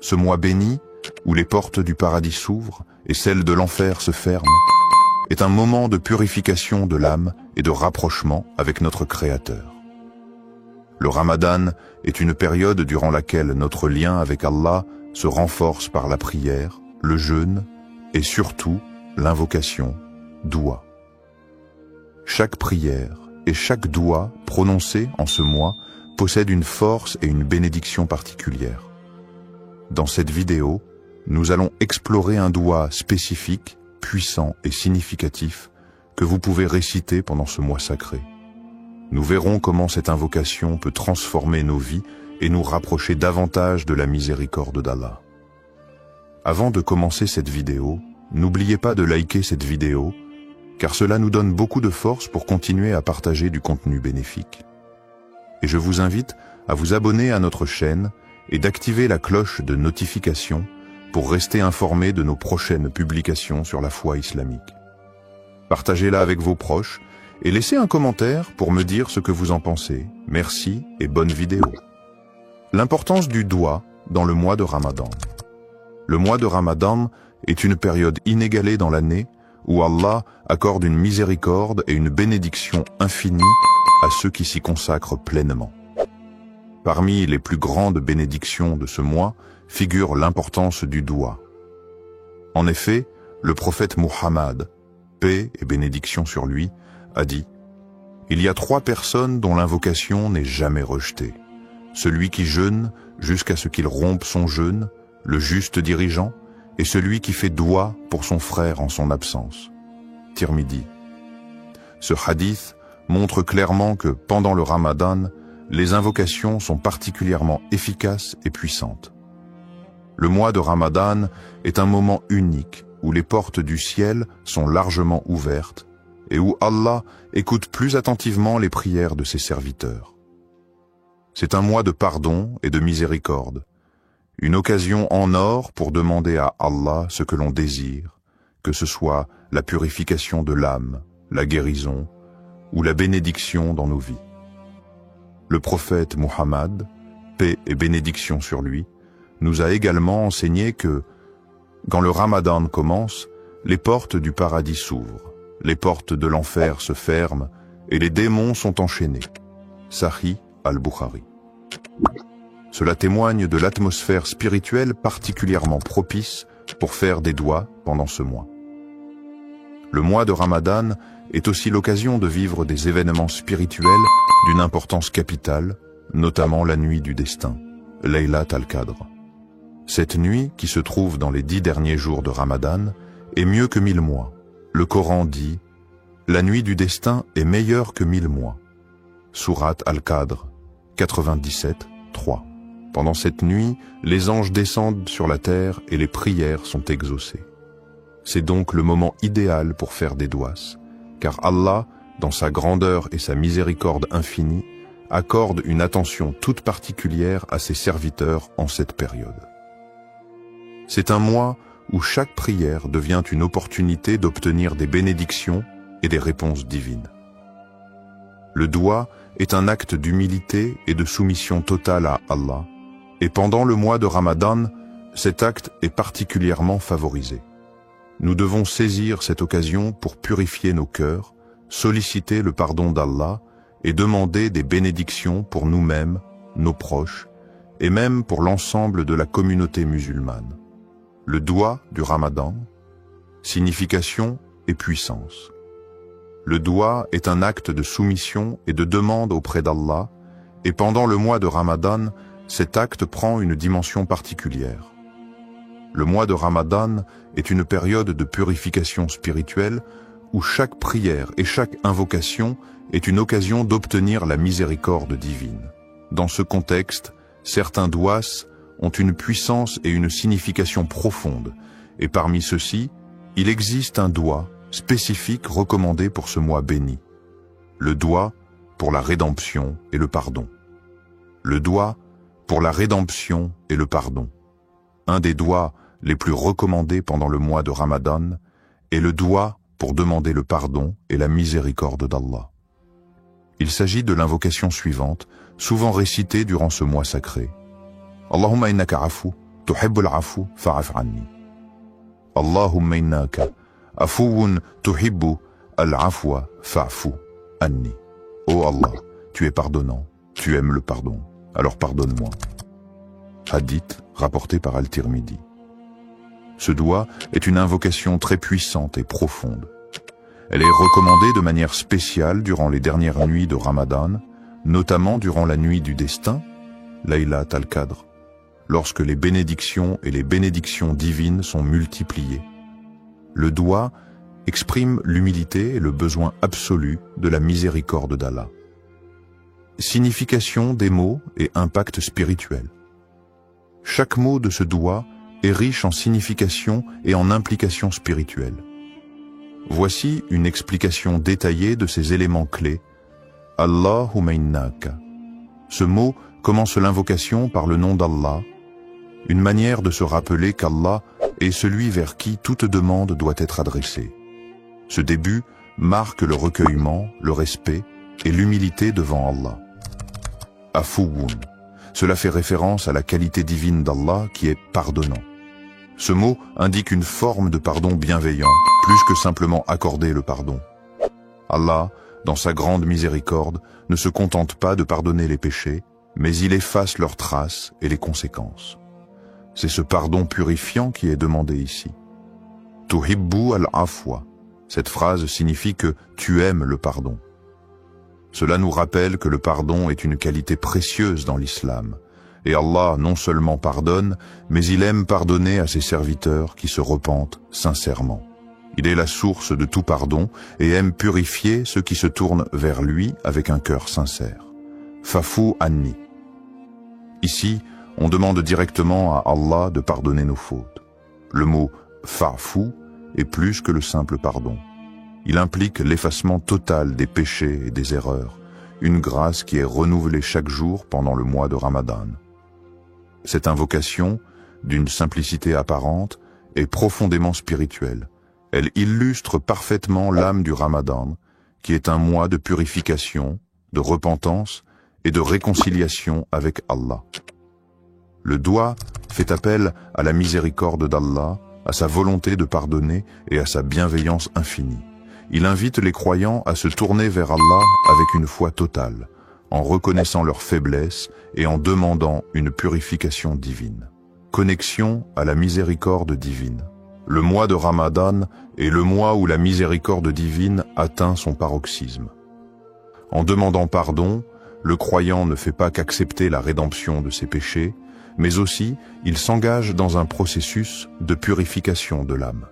Ce mois béni, où les portes du paradis s'ouvrent et celles de l'enfer se ferment, est un moment de purification de l'âme et de rapprochement avec notre Créateur. Le Ramadan est une période durant laquelle notre lien avec Allah se renforce par la prière, le jeûne et surtout l'invocation, doua. Chaque prière et chaque doua prononcée en ce mois possède une force et une bénédiction particulière. Dans cette vidéo, nous allons explorer un doua spécifique, puissant et significatif que vous pouvez réciter pendant ce mois sacré. Nous verrons comment cette invocation peut transformer nos vies et nous rapprocher davantage de la miséricorde d'Allah. Avant de commencer cette vidéo, n'oubliez pas de liker cette vidéo, car cela nous donne beaucoup de force pour continuer à partager du contenu bénéfique. Et je vous invite à vous abonner à notre chaîne et d'activer la cloche de notification pour rester informé de nos prochaines publications sur la foi islamique. Partagez-la avec vos proches et laissez un commentaire pour me dire ce que vous en pensez. Merci et bonne vidéo. L'importance du doua dans le mois de Ramadan. Le mois de Ramadan est une période inégalée dans l'année où Allah accorde une miséricorde et une bénédiction infinie à ceux qui s'y consacrent pleinement. Parmi les plus grandes bénédictions de ce mois figure l'importance du doua. En effet, le prophète Muhammad, paix et bénédiction sur lui, a dit « Il y a 3 personnes dont l'invocation n'est jamais rejetée. Celui qui jeûne jusqu'à ce qu'il rompe son jeûne, le juste dirigeant, et celui qui fait doua pour son frère en son absence. » Tirmidhi. Ce hadith montre clairement que pendant le Ramadan, les invocations sont particulièrement efficaces et puissantes. Le mois de Ramadan est un moment unique où les portes du ciel sont largement ouvertes et où Allah écoute plus attentivement les prières de ses serviteurs. C'est un mois de pardon et de miséricorde, une occasion en or pour demander à Allah ce que l'on désire, que ce soit la purification de l'âme, la guérison ou la bénédiction dans nos vies. Le prophète Muhammad, paix et bénédiction sur lui, nous a également enseigné que, quand le Ramadan commence, les portes du paradis s'ouvrent, les portes de l'enfer se ferment et les démons sont enchaînés. Sahih al-Bukhari. Cela témoigne de l'atmosphère spirituelle particulièrement propice pour faire des douas pendant ce mois. Le mois de Ramadan est aussi l'occasion de vivre des événements spirituels d'une importance capitale, notamment la nuit du destin, Laylat al-Qadr. Cette nuit, qui se trouve dans les 10 derniers jours de Ramadan, est mieux que 1000 mois. Le Coran dit « La nuit du destin est meilleure que 1000 mois ». Sourate al-Qadr, 97, 3. Pendant cette nuit, les anges descendent sur la terre et les prières sont exaucées. C'est donc le moment idéal pour faire des douas, car Allah, dans sa grandeur et sa miséricorde infinie, accorde une attention toute particulière à ses serviteurs en cette période. C'est un mois où chaque prière devient une opportunité d'obtenir des bénédictions et des réponses divines. Le doua est un acte d'humilité et de soumission totale à Allah, et pendant le mois de Ramadan, cet acte est particulièrement favorisé. Nous devons saisir cette occasion pour purifier nos cœurs, solliciter le pardon d'Allah et demander des bénédictions pour nous-mêmes, nos proches, et même pour l'ensemble de la communauté musulmane. Le doua du Ramadan, signification et puissance. Le doua est un acte de soumission et de demande auprès d'Allah, Et pendant le mois de Ramadan, cet acte prend une dimension particulière. Le mois de Ramadan est une période de purification spirituelle où chaque prière et chaque invocation est une occasion d'obtenir la miséricorde divine. Dans ce contexte, certains douas ont une puissance et une signification profonde, et parmi ceux-ci, il existe un doua spécifique recommandé pour ce mois béni. Le doua pour la rédemption et le pardon. Le doua pour la rédemption et le pardon. Un des douas les plus recommandés pendant le mois de Ramadan est le doua pour demander le pardon et la miséricorde d'Allah. Il s'agit de l'invocation suivante, souvent récitée durant ce mois sacré. Allahumma innaka afu, tuhibbul afu, fa'af anni. Allahumma innaka afuun tuhibbu al-afwa, fa'fu anni. Oh Allah, tu es pardonnant, tu aimes le pardon, alors pardonne-moi. Hadith rapporté par Al-Tirmidhi. Ce doua est une invocation très puissante et profonde. Elle est recommandée de manière spéciale durant les dernières nuits de Ramadan, notamment durant la nuit du destin, Laylat al-Qadr, lorsque les bénédictions et les bénédictions divines sont multipliées. Le doua exprime l'humilité et le besoin absolu de la miséricorde d'Allah. Signification des mots et impact spirituel. Chaque mot de ce doua est riche en signification et en implications spirituelles. Voici une explication détaillée de ces éléments clés. Allahumma innaka. Ce mot commence l'invocation par le nom d'Allah, une manière de se rappeler qu'Allah est celui vers qui toute demande doit être adressée. Ce début marque le recueillement, le respect et l'humilité devant Allah. Afuwun. Cela fait référence à la qualité divine d'Allah qui est pardonnant. Ce mot indique une forme de pardon bienveillant, plus que simplement accorder le pardon. Allah, dans sa grande miséricorde, ne se contente pas de pardonner les péchés, mais il efface leurs traces et les conséquences. C'est ce pardon purifiant qui est demandé ici. Tuhibbu al-afwa. Cette phrase signifie que tu aimes le pardon. Cela nous rappelle que le pardon est une qualité précieuse dans l'islam. Et Allah non seulement pardonne, mais il aime pardonner à ses serviteurs qui se repentent sincèrement. Il est la source de tout pardon et aime purifier ceux qui se tournent vers lui avec un cœur sincère. Fa'fu anni. Ici, on demande directement à Allah de pardonner nos fautes. Le mot fa'fu est plus que le simple pardon. Il implique l'effacement total des péchés et des erreurs, une grâce qui est renouvelée chaque jour pendant le mois de Ramadan. Cette invocation, d'une simplicité apparente, est profondément spirituelle. Elle illustre parfaitement l'âme du Ramadan, qui est un mois de purification, de repentance et de réconciliation avec Allah. Le doua fait appel à la miséricorde d'Allah, à sa volonté de pardonner et à sa bienveillance infinie. Il invite les croyants à se tourner vers Allah avec une foi totale, en reconnaissant leur faiblesse et en demandant une purification divine. Connexion à la miséricorde divine. Le mois de Ramadan est le mois où la miséricorde divine atteint son paroxysme. En demandant pardon, le croyant ne fait pas qu'accepter la rédemption de ses péchés, mais aussi il s'engage dans un processus de purification de l'âme.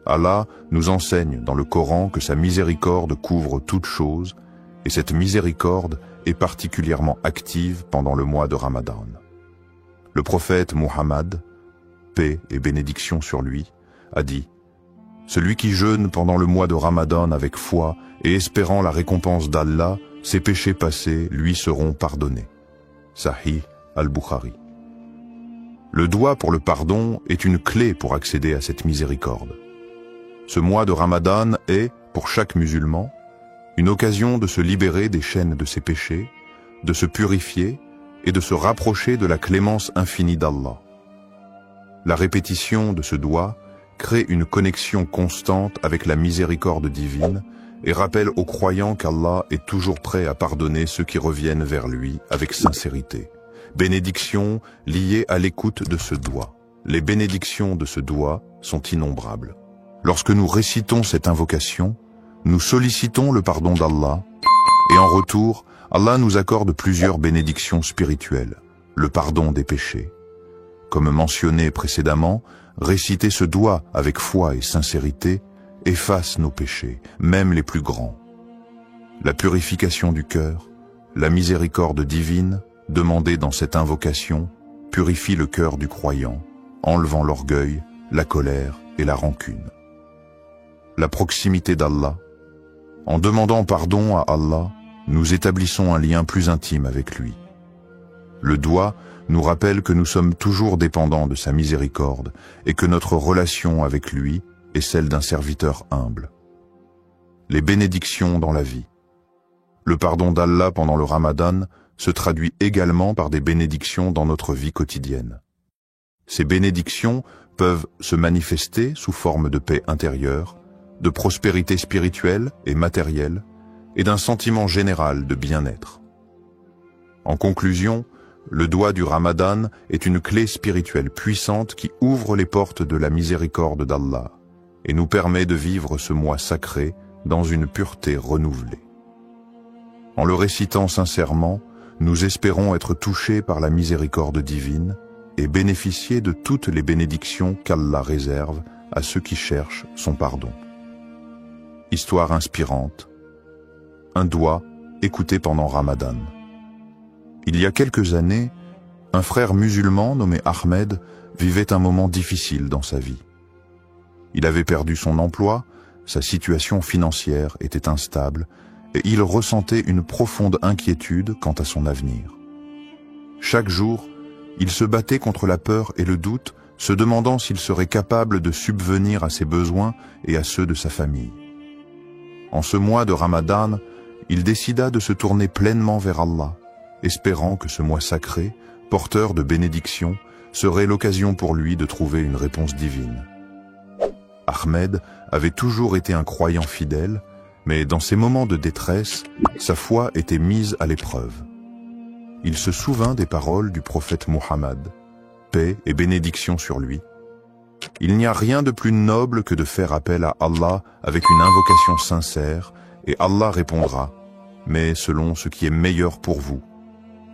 Allah nous enseigne dans le Coran que sa miséricorde couvre toutes choses, et cette miséricorde est particulièrement active pendant le mois de Ramadan. Le prophète Muhammad, paix et bénédiction sur lui, a dit « Celui qui jeûne pendant le mois de Ramadan avec foi et espérant la récompense d'Allah, ses péchés passés lui seront pardonnés. » Sahih al-Bukhari. Le doua pour le pardon est une clé pour accéder à cette miséricorde. Ce mois de Ramadan est, pour chaque musulman, une occasion de se libérer des chaînes de ses péchés, de se purifier et de se rapprocher de la clémence infinie d'Allah. La répétition de ce doua crée une connexion constante avec la miséricorde divine et rappelle aux croyants qu'Allah est toujours prêt à pardonner ceux qui reviennent vers lui avec sincérité. Bénédictions liées à l'écoute de ce doua. Les bénédictions de ce doua sont innombrables. Lorsque nous récitons cette invocation, nous sollicitons le pardon d'Allah et en retour, Allah nous accorde plusieurs bénédictions spirituelles, le pardon des péchés. Comme mentionné précédemment, réciter ce doigt avec foi et sincérité efface nos péchés, même les plus grands. La purification du cœur, la miséricorde divine, demandée dans cette invocation, purifie le cœur du croyant, enlevant l'orgueil, la colère et la rancune. La proximité d'Allah. En demandant pardon à Allah, nous établissons un lien plus intime avec lui. Le doigt nous rappelle que nous sommes toujours dépendants de sa miséricorde et que notre relation avec lui est celle d'un serviteur humble. Les bénédictions dans la vie. Le pardon d'Allah pendant le Ramadan se traduit également par des bénédictions dans notre vie quotidienne. Ces bénédictions peuvent se manifester sous forme de paix intérieure, de prospérité spirituelle et matérielle, et d'un sentiment général de bien-être. En conclusion, le doigt du Ramadan est une clé spirituelle puissante qui ouvre les portes de la miséricorde d'Allah et nous permet de vivre ce mois sacré dans une pureté renouvelée. En le récitant sincèrement, nous espérons être touchés par la miséricorde divine et bénéficier de toutes les bénédictions qu'Allah réserve à ceux qui cherchent son pardon. Histoire inspirante. Un doigt écouté pendant Ramadan. Il y a quelques années, un frère musulman nommé Ahmed vivait un moment difficile dans sa vie. Il avait perdu son emploi, sa situation financière était instable et il ressentait une profonde inquiétude quant à son avenir. Chaque jour, il se battait contre la peur et le doute, se demandant s'il serait capable de subvenir à ses besoins et à ceux de sa famille. En ce mois de Ramadan, il décida de se tourner pleinement vers Allah, espérant que ce mois sacré, porteur de bénédictions, serait l'occasion pour lui de trouver une réponse divine. Ahmed avait toujours été un croyant fidèle, mais dans ces moments de détresse, sa foi était mise à l'épreuve. Il se souvint des paroles du prophète Muhammad, paix et bénédiction sur lui. Il n'y a rien de plus noble que de faire appel à Allah avec une invocation sincère, et Allah répondra, mais selon ce qui est meilleur pour vous.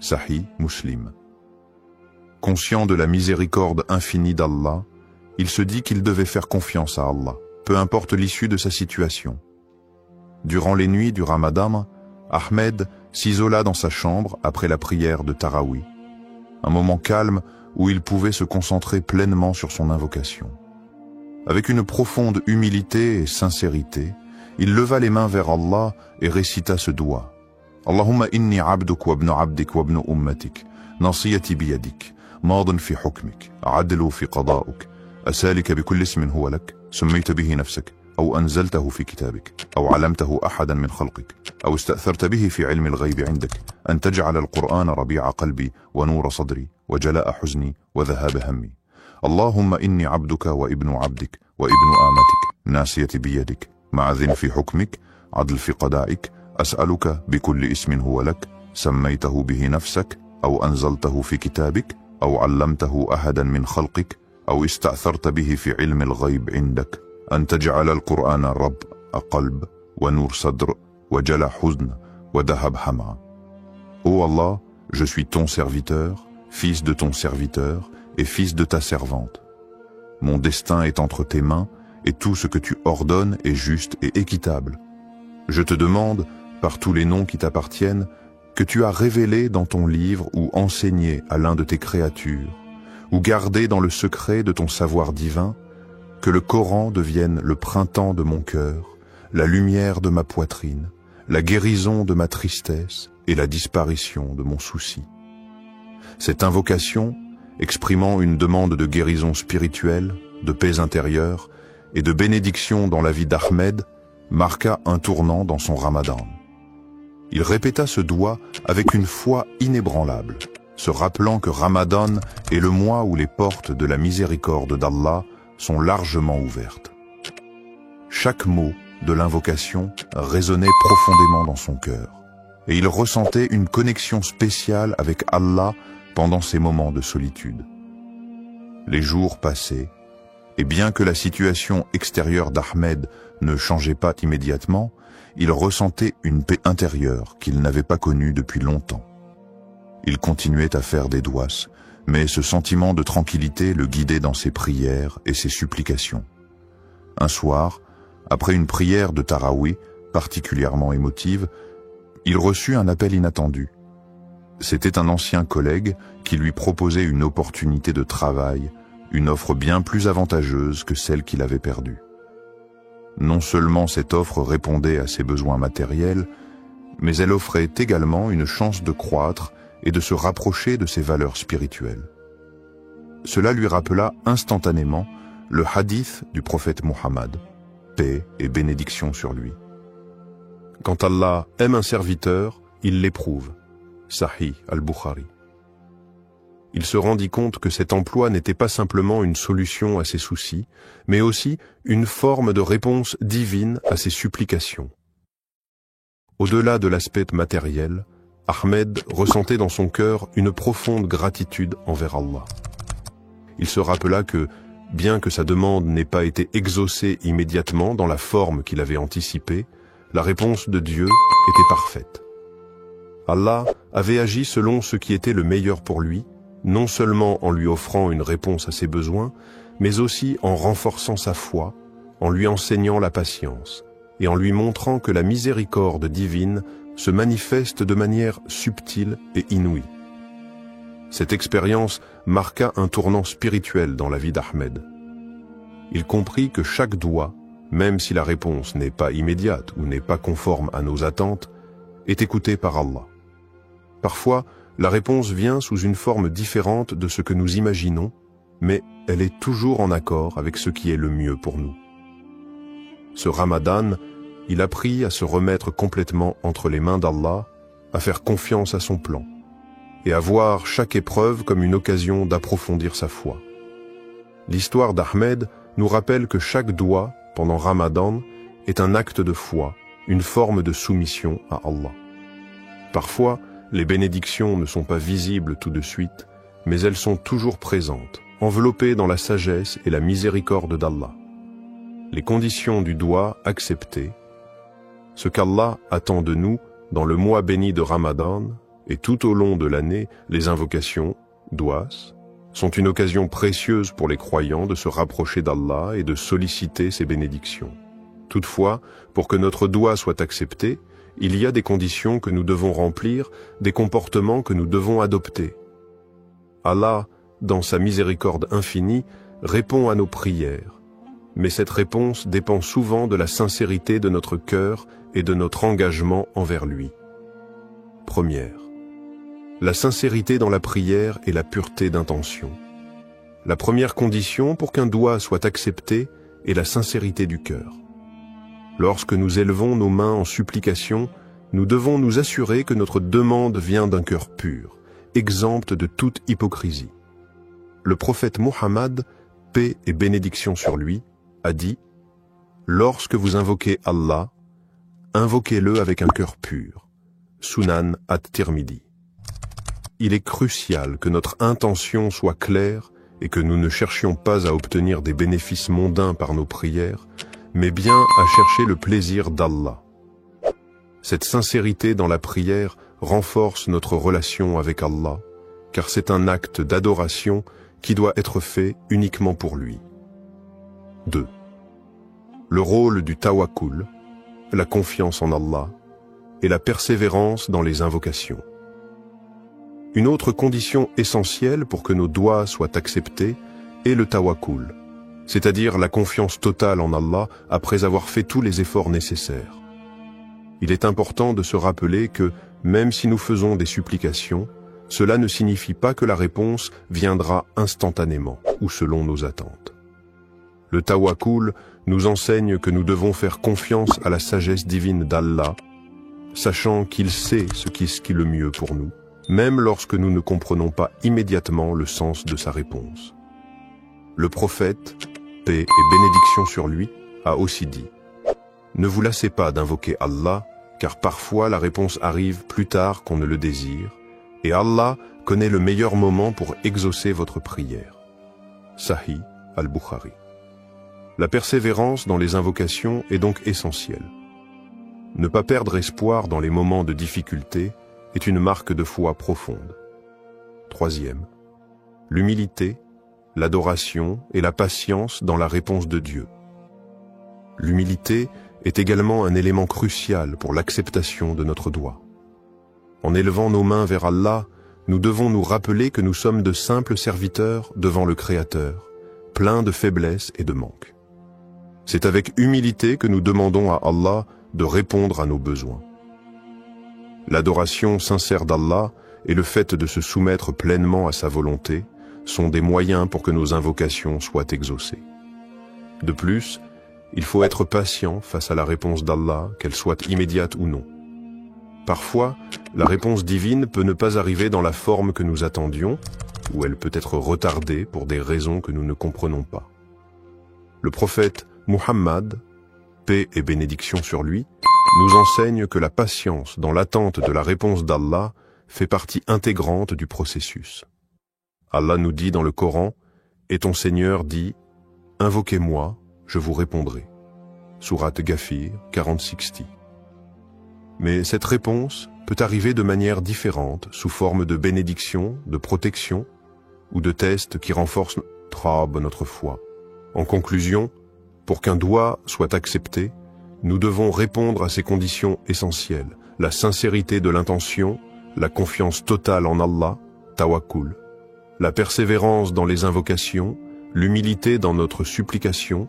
Sahih Muslim. Conscient de la miséricorde infinie d'Allah, il se dit qu'il devait faire confiance à Allah, peu importe l'issue de sa situation. Durant les nuits du Ramadan, Ahmed s'isola dans sa chambre après la prière de Tarawih, un moment calme où il pouvait se concentrer pleinement sur son invocation. Avec une profonde humilité et sincérité, il leva les mains vers Allah et récita ce doigt. Allahumma inni abduk wa ibnu abdik wa ibnu ummatik, nasiyati biyadik, madin fi hukmik, adlu fi qada'uk, asalika bi kulli ismin huwa lak, سميت به نفسك أو أنزلته في كتابك أو علمته أحدا من خلقك أو استأثرت به في علم الغيب عندك أن تجعل القرآن ربيع قلبي ونور صدري وجلاء حزني وذهاب همي اللهم إني عبدك وابن عبدك وابن آمتك ناسيتي بيدك معذن في حكمك عدل في قضائك أسألك بكل اسم هو لك سميته به نفسك أو أنزلته في كتابك أو علمته أحدا من خلقك أو استأثرت به في علم الغيب عندك أن تجعل القرآن رب قلب ونور صدر وجلاء حزن وذهب حمى. Ô Allah, je suis ton serviteur, fils de ton serviteur et fils de ta servante. Mon destin est entre tes mains et tout ce que tu ordonnes est juste et équitable. Je te demande, par tous les noms qui t'appartiennent, que tu as révélé dans ton livre ou enseigné à l'un de tes créatures, ou gardé dans le secret de ton savoir divin, que le Coran devienne le printemps de mon cœur, la lumière de ma poitrine, la guérison de ma tristesse et la disparition de mon souci. Cette invocation, exprimant une demande de guérison spirituelle, de paix intérieure et de bénédiction dans la vie d'Ahmed, marqua un tournant dans son Ramadan. Il répéta ce doigt avec une foi inébranlable, se rappelant que Ramadan est le mois où les portes de la miséricorde d'Allah sont largement ouvertes. Chaque mot de l'invocation résonnait profondément dans son cœur, et il ressentait une connexion spéciale avec Allah pendant ces moments de solitude. Les jours passaient, et bien que la situation extérieure d'Ahmed ne changeait pas immédiatement, il ressentait une paix intérieure qu'il n'avait pas connue depuis longtemps. Il continuait à faire des douas, mais ce sentiment de tranquillité le guidait dans ses prières et ses supplications. Un soir, après une prière de Taraweeh particulièrement émotive, il reçut un appel inattendu. C'était un ancien collègue qui lui proposait une opportunité de travail, une offre bien plus avantageuse que celle qu'il avait perdue. Non seulement cette offre répondait à ses besoins matériels, mais elle offrait également une chance de croître et de se rapprocher de ses valeurs spirituelles. Cela lui rappela instantanément le hadith du prophète Mohammed, paix et bénédiction sur lui. Quand Allah aime un serviteur, il l'éprouve. Sahih al-Bukhari. Il se rendit compte que cet emploi n'était pas simplement une solution à ses soucis, mais aussi une forme de réponse divine à ses supplications. Au-delà de l'aspect matériel, Ahmed ressentait dans son cœur une profonde gratitude envers Allah. Il se rappela que, bien que sa demande n'ait pas été exaucée immédiatement dans la forme qu'il avait anticipée, la réponse de Dieu était parfaite. Allah avait agi selon ce qui était le meilleur pour lui, non seulement en lui offrant une réponse à ses besoins, mais aussi en renforçant sa foi, en lui enseignant la patience, et en lui montrant que la miséricorde divine se manifeste de manière subtile et inouïe. Cette expérience marqua un tournant spirituel dans la vie d'Ahmed. Il comprit que chaque doua, même si la réponse n'est pas immédiate ou n'est pas conforme à nos attentes, est écoutée par Allah. Parfois, la réponse vient sous une forme différente de ce que nous imaginons, mais elle est toujours en accord avec ce qui est le mieux pour nous. Ce Ramadan, il apprit à se remettre complètement entre les mains d'Allah, à faire confiance à son plan, et à voir chaque épreuve comme une occasion d'approfondir sa foi. L'histoire d'Ahmed nous rappelle que chaque doua, pendant Ramadan, est un acte de foi, une forme de soumission à Allah. Parfois, les bénédictions ne sont pas visibles tout de suite, mais elles sont toujours présentes, enveloppées dans la sagesse et la miséricorde d'Allah. Les conditions du doua acceptées, ce qu'Allah attend de nous dans le mois béni de Ramadan et tout au long de l'année, les invocations, douas, sont une occasion précieuse pour les croyants de se rapprocher d'Allah et de solliciter ses bénédictions. Toutefois, pour que notre doua soit accepté, il y a des conditions que nous devons remplir, des comportements que nous devons adopter. Allah, dans sa miséricorde infinie, répond à nos prières, mais cette réponse dépend souvent de la sincérité de notre cœur et de notre engagement envers lui. Première, la sincérité dans la prière et la pureté d'intention. La première condition pour qu'un doua soit accepté est la sincérité du cœur. Lorsque nous élevons nos mains en supplication, nous devons nous assurer que notre demande vient d'un cœur pur, exempt de toute hypocrisie. Le prophète Mohammed, paix et bénédiction sur lui, a dit « Lorsque vous invoquez Allah, invoquez-le avec un cœur pur. » Sunan at-Tirmidhi. Il est crucial que notre intention soit claire et que nous ne cherchions pas à obtenir des bénéfices mondains par nos prières, mais bien à chercher le plaisir d'Allah. Cette sincérité dans la prière renforce notre relation avec Allah, car c'est un acte d'adoration qui doit être fait uniquement pour lui. 2. Le rôle du tawakkul, la confiance en Allah, et la persévérance dans les invocations. Une autre condition essentielle pour que nos douas soient acceptés est le tawakkul, c'est-à-dire la confiance totale en Allah après avoir fait tous les efforts nécessaires. Il est important de se rappeler que, même si nous faisons des supplications, cela ne signifie pas que la réponse viendra instantanément ou selon nos attentes. Le tawakkul nous enseigne que nous devons faire confiance à la sagesse divine d'Allah, sachant qu'il sait ce qui est le mieux pour nous, même lorsque nous ne comprenons pas immédiatement le sens de sa réponse. Le prophète, paix et bénédiction sur lui, a aussi dit « Ne vous lassez pas d'invoquer Allah, car parfois la réponse arrive plus tard qu'on ne le désire, et Allah connaît le meilleur moment pour exaucer votre prière. » Sahih al-Bukhari. La persévérance dans les invocations est donc essentielle. Ne pas perdre espoir dans les moments de difficulté est une marque de foi profonde. Troisième, l'humilité, l'adoration et la patience dans la réponse de Dieu. L'humilité est également un élément crucial pour l'acceptation de notre dua. En élevant nos mains vers Allah, nous devons nous rappeler que nous sommes de simples serviteurs devant le Créateur, pleins de faiblesses et de manques. C'est avec humilité que nous demandons à Allah de répondre à nos besoins. L'adoration sincère d'Allah et le fait de se soumettre pleinement à sa volonté sont des moyens pour que nos invocations soient exaucées. De plus, il faut être patient face à la réponse d'Allah, qu'elle soit immédiate ou non. Parfois, la réponse divine peut ne pas arriver dans la forme que nous attendions, ou elle peut être retardée pour des raisons que nous ne comprenons pas. Le prophète Muhammad, paix et bénédiction sur lui, nous enseigne que la patience dans l'attente de la réponse d'Allah fait partie intégrante du processus. Allah nous dit dans le Coran, « Et ton Seigneur dit, invoquez-moi, je vous répondrai. » Sourate Ghafir 40-60. Mais cette réponse peut arriver de manière différente, sous forme de bénédiction, de protection ou de tests qui renforcent notre foi. En conclusion, pour qu'un doua soit accepté, nous devons répondre à ces conditions essentielles, la sincérité de l'intention, la confiance totale en Allah, tawakkul, la persévérance dans les invocations, l'humilité dans notre supplication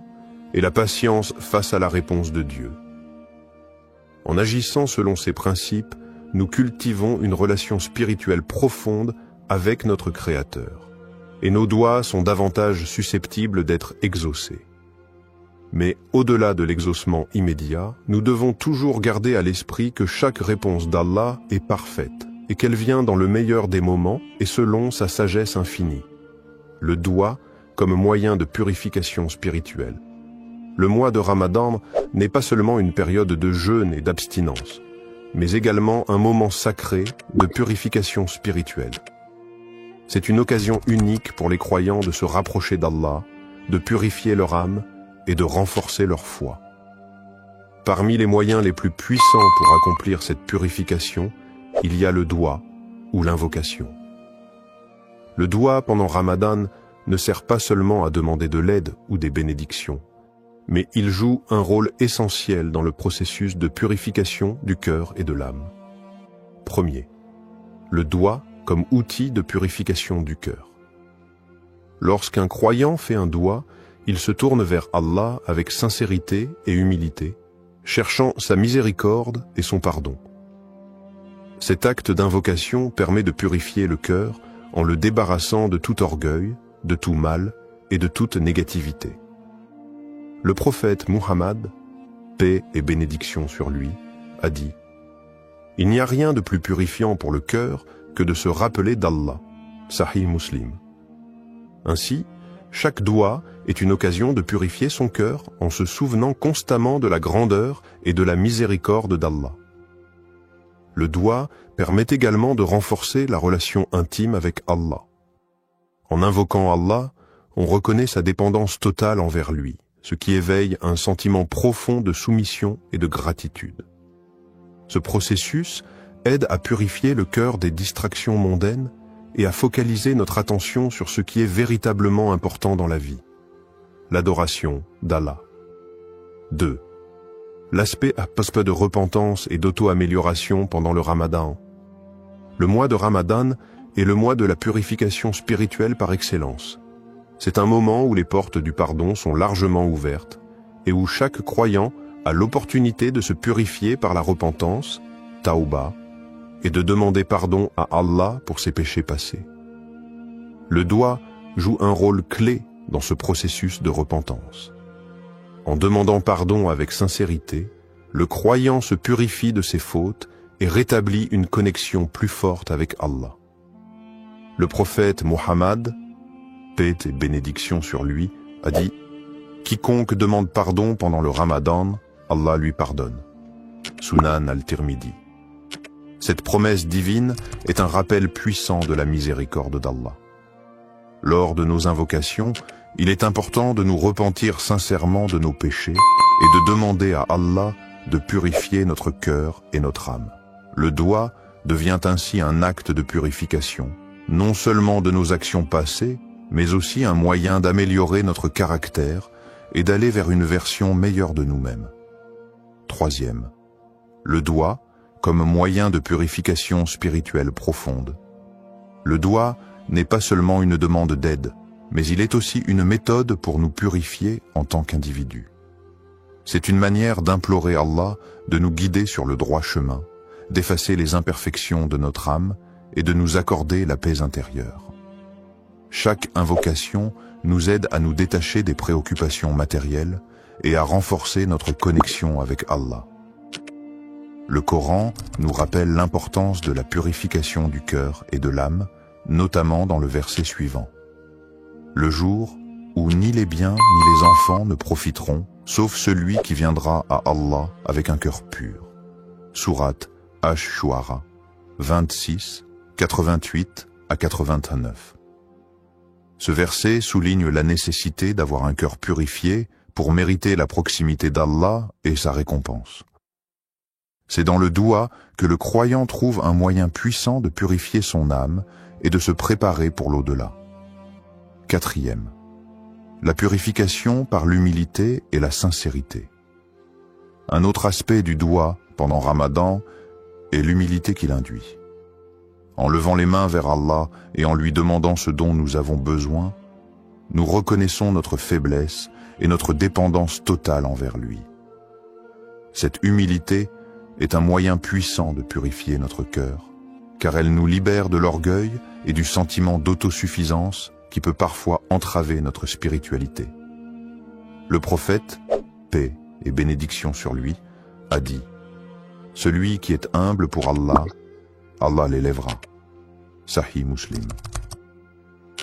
et la patience face à la réponse de Dieu. En agissant selon ces principes, nous cultivons une relation spirituelle profonde avec notre Créateur, et nos doigts sont davantage susceptibles d'être exaucés. Mais au-delà de l'exaucement immédiat, nous devons toujours garder à l'esprit que chaque réponse d'Allah est parfaite et qu'elle vient dans le meilleur des moments et selon sa sagesse infinie. Le doua comme moyen de purification spirituelle. Le mois de Ramadan n'est pas seulement une période de jeûne et d'abstinence, mais également un moment sacré de purification spirituelle. C'est une occasion unique pour les croyants de se rapprocher d'Allah, de purifier leur âme et de renforcer leur foi. Parmi les moyens les plus puissants pour accomplir cette purification, il y a le doua ou l'invocation. Le doua pendant Ramadan ne sert pas seulement à demander de l'aide ou des bénédictions, mais il joue un rôle essentiel dans le processus de purification du cœur et de l'âme. Premier, le doua comme outil de purification du cœur. Lorsqu'un croyant fait un doua, il se tourne vers Allah avec sincérité et humilité, cherchant sa miséricorde et son pardon. Cet acte d'invocation permet de purifier le cœur en le débarrassant de tout orgueil, de tout mal et de toute négativité. Le prophète Muhammad, paix et bénédiction sur lui, a dit « Il n'y a rien de plus purifiant pour le cœur que de se rappeler d'Allah. » Sahih Muslim. Ainsi, chaque doua est une occasion de purifier son cœur en se souvenant constamment de la grandeur et de la miséricorde d'Allah. Le doua permet également de renforcer la relation intime avec Allah. En invoquant Allah, on reconnaît sa dépendance totale envers lui, ce qui éveille un sentiment profond de soumission et de gratitude. Ce processus aide à purifier le cœur des distractions mondaines et à focaliser notre attention sur ce qui est véritablement important dans la vie, l'adoration d'Allah. 2. L'aspect de repentance et d'auto-amélioration pendant le Ramadan. Le mois de Ramadan est le mois de la purification spirituelle par excellence. C'est un moment où les portes du pardon sont largement ouvertes et où chaque croyant a l'opportunité de se purifier par la repentance, tauba, et de demander pardon à Allah pour ses péchés passés. Le doua joue un rôle clé dans ce processus de repentance. En demandant pardon avec sincérité, le croyant se purifie de ses fautes et rétablit une connexion plus forte avec Allah. Le prophète Muhammad, paix et bénédiction sur lui, a dit « Quiconque demande pardon pendant le Ramadan, Allah lui pardonne. » Sunan al-Tirmidhi. Cette promesse divine est un rappel puissant de la miséricorde d'Allah. Lors de nos invocations, il est important de nous repentir sincèrement de nos péchés et de demander à Allah de purifier notre cœur et notre âme. Le doigt devient ainsi un acte de purification, non seulement de nos actions passées, mais aussi un moyen d'améliorer notre caractère et d'aller vers une version meilleure de nous-mêmes. Troisième, le doigt comme moyen de purification spirituelle profonde. Le doigt n'est pas seulement une demande d'aide, mais il est aussi une méthode pour nous purifier en tant qu'individus. C'est une manière d'implorer Allah de nous guider sur le droit chemin, d'effacer les imperfections de notre âme et de nous accorder la paix intérieure. Chaque invocation nous aide à nous détacher des préoccupations matérielles et à renforcer notre connexion avec Allah. Le Coran nous rappelle l'importance de la purification du cœur et de l'âme, notamment dans le verset suivant. Le jour où ni les biens ni les enfants ne profiteront, sauf celui qui viendra à Allah avec un cœur pur. Sourate Ash-Shu'ara, 26, 88 à 89. Ce verset souligne la nécessité d'avoir un cœur purifié pour mériter la proximité d'Allah et sa récompense. C'est dans le doua que le croyant trouve un moyen puissant de purifier son âme et de se préparer pour l'au-delà. Quatrième, la purification par l'humilité et la sincérité. Un autre aspect du doua pendant Ramadan est l'humilité qu'il induit. En levant les mains vers Allah et en lui demandant ce dont nous avons besoin, nous reconnaissons notre faiblesse et notre dépendance totale envers lui. Cette humilité est un moyen puissant de purifier notre cœur, car elle nous libère de l'orgueil et du sentiment d'autosuffisance qui peut parfois entraver notre spiritualité. Le prophète, paix et bénédiction sur lui, a dit « Celui qui est humble pour Allah, Allah l'élèvera. » Sahih Muslim.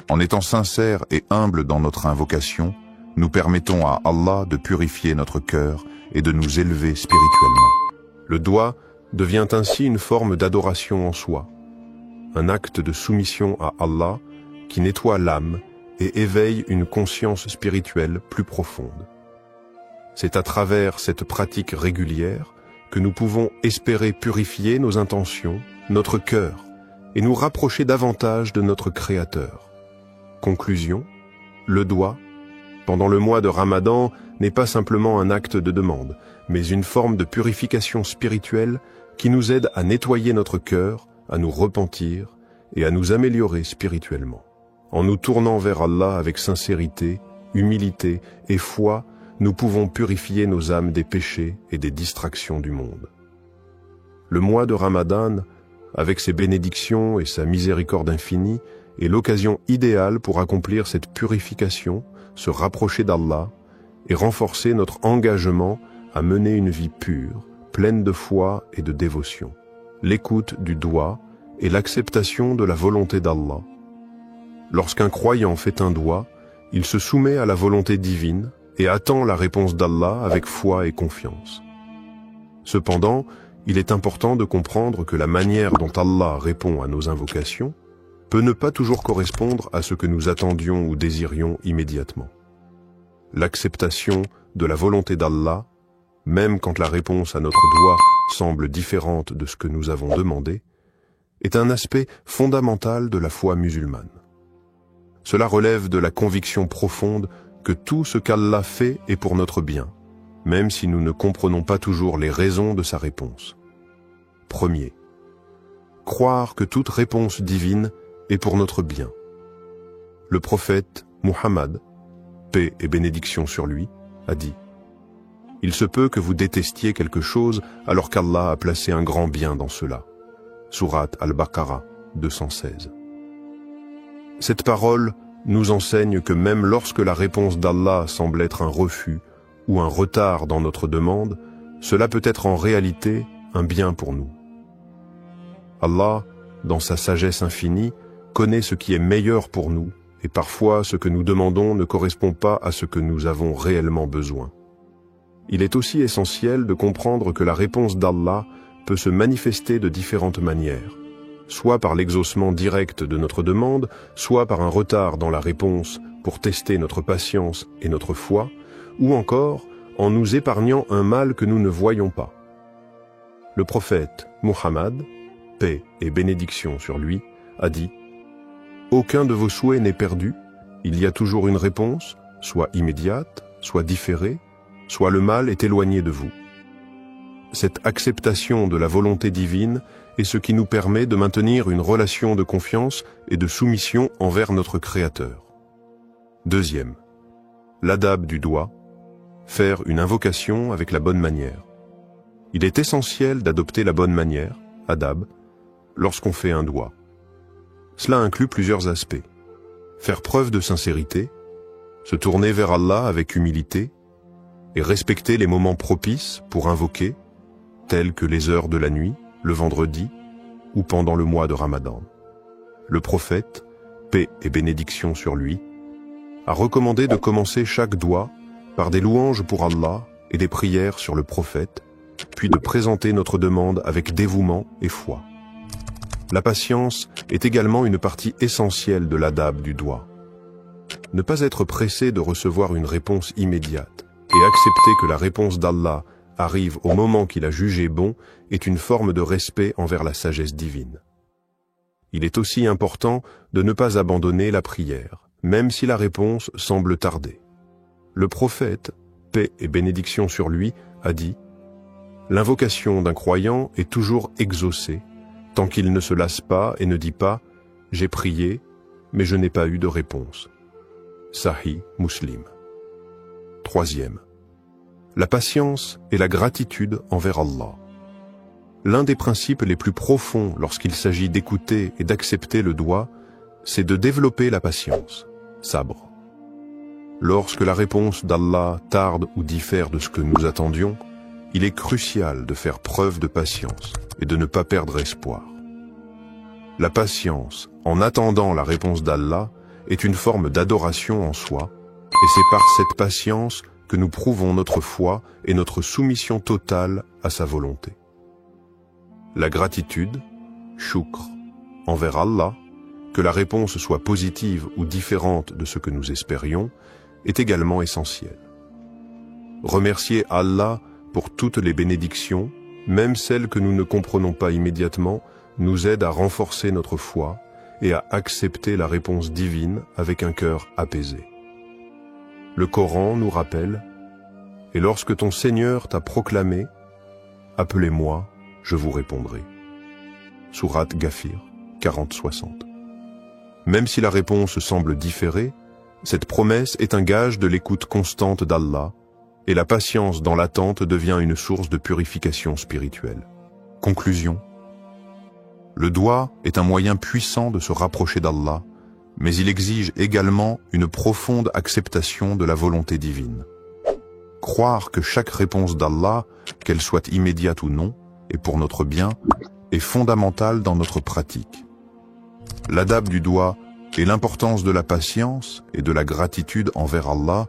En étant sincères et humbles dans notre invocation, nous permettons à Allah de purifier notre cœur et de nous élever spirituellement. Le doigt devient ainsi une forme d'adoration en soi, un acte de soumission à Allah qui nettoie l'âme et éveille une conscience spirituelle plus profonde. C'est à travers cette pratique régulière que nous pouvons espérer purifier nos intentions, notre cœur, et nous rapprocher davantage de notre Créateur. Conclusion, le doigt, pendant le mois de Ramadan, n'est pas simplement un acte de demande, mais une forme de purification spirituelle qui nous aide à nettoyer notre cœur, à nous repentir et à nous améliorer spirituellement. En nous tournant vers Allah avec sincérité, humilité et foi, nous pouvons purifier nos âmes des péchés et des distractions du monde. Le mois de Ramadan, avec ses bénédictions et sa miséricorde infinie, est l'occasion idéale pour accomplir cette purification, se rapprocher d'Allah et renforcer notre engagement à mener une vie pure, pleine de foi et de dévotion. L'écoute du doigt et l'acceptation de la volonté d'Allah. Lorsqu'un croyant fait un doigt, il se soumet à la volonté divine et attend la réponse d'Allah avec foi et confiance. Cependant, il est important de comprendre que la manière dont Allah répond à nos invocations peut ne pas toujours correspondre à ce que nous attendions ou désirions immédiatement. L'acceptation de la volonté d'Allah, même quand la réponse à notre doigt semble différente de ce que nous avons demandé, est un aspect fondamental de la foi musulmane. Cela relève de la conviction profonde que tout ce qu'Allah fait est pour notre bien, même si nous ne comprenons pas toujours les raisons de sa réponse. Premier, croire que toute réponse divine est pour notre bien. Le prophète Muhammad, paix et bénédiction sur lui, a dit « Il se peut que vous détestiez quelque chose alors qu'Allah a placé un grand bien dans cela. » Sourate Al-Baqarah 216. Cette parole nous enseigne que même lorsque la réponse d'Allah semble être un refus ou un retard dans notre demande, cela peut être en réalité un bien pour nous. Allah, dans sa sagesse infinie, connaît ce qui est meilleur pour nous, et parfois ce que nous demandons ne correspond pas à ce que nous avons réellement besoin. Il est aussi essentiel de comprendre que la réponse d'Allah peut se manifester de différentes manières, soit par l'exaucement direct de notre demande, soit par un retard dans la réponse pour tester notre patience et notre foi, ou encore en nous épargnant un mal que nous ne voyons pas. Le prophète Muhammad, paix et bénédiction sur lui, a dit « Aucun de vos souhaits n'est perdu, il y a toujours une réponse, soit immédiate, soit différée, soit le mal est éloigné de vous. » Cette acceptation de la volonté divine est ce qui nous permet de maintenir une relation de confiance et de soumission envers notre Créateur. Deuxième, l'adab du doigt, faire une invocation avec la bonne manière. Il est essentiel d'adopter la bonne manière, adab, lorsqu'on fait un doigt. Cela inclut plusieurs aspects. Faire preuve de sincérité, se tourner vers Allah avec humilité et respecter les moments propices pour invoquer, tels que les heures de la nuit, le vendredi ou pendant le mois de Ramadan. Le prophète, paix et bénédiction sur lui, a recommandé de commencer chaque doigt par des louanges pour Allah et des prières sur le prophète, puis de présenter notre demande avec dévouement et foi. La patience est également une partie essentielle de l'adab du doigt. Ne pas être pressé de recevoir une réponse immédiate et accepter que la réponse d'Allah arrive au moment qu'il a jugé bon est une forme de respect envers la sagesse divine. Il est aussi important de ne pas abandonner la prière, même si la réponse semble tarder. Le prophète, paix et bénédiction sur lui, a dit « L'invocation d'un croyant est toujours exaucée, tant qu'il ne se lasse pas et ne dit pas « J'ai prié, mais je n'ai pas eu de réponse ». Sahih Muslim. Troisième, la patience et la gratitude envers Allah. L'un des principes les plus profonds lorsqu'il s'agit d'écouter et d'accepter le doigt, c'est de développer la patience, sabre. Lorsque la réponse d'Allah tarde ou diffère de ce que nous attendions, il est crucial de faire preuve de patience et de ne pas perdre espoir. La patience, en attendant la réponse d'Allah, est une forme d'adoration en soi, et c'est par cette patience que nous prouvons notre foi et notre soumission totale à sa volonté. La gratitude, shukr, envers Allah, que la réponse soit positive ou différente de ce que nous espérions, est également essentielle. Remercier Allah pour toutes les bénédictions, même celles que nous ne comprenons pas immédiatement, nous aide à renforcer notre foi et à accepter la réponse divine avec un cœur apaisé. Le Coran nous rappelle « Et lorsque ton Seigneur t'a proclamé, appelez-moi, je vous répondrai. » Sourate Ghafir 40-60. Même si la réponse semble différer, cette promesse est un gage de l'écoute constante d'Allah et la patience dans l'attente devient une source de purification spirituelle. Conclusion. Le doigt est un moyen puissant de se rapprocher d'Allah, mais il exige également une profonde acceptation de la volonté divine. Croire que chaque réponse d'Allah, qu'elle soit immédiate ou non, et pour notre bien, est fondamentale dans notre pratique. L'adab du doigt et l'importance de la patience et de la gratitude envers Allah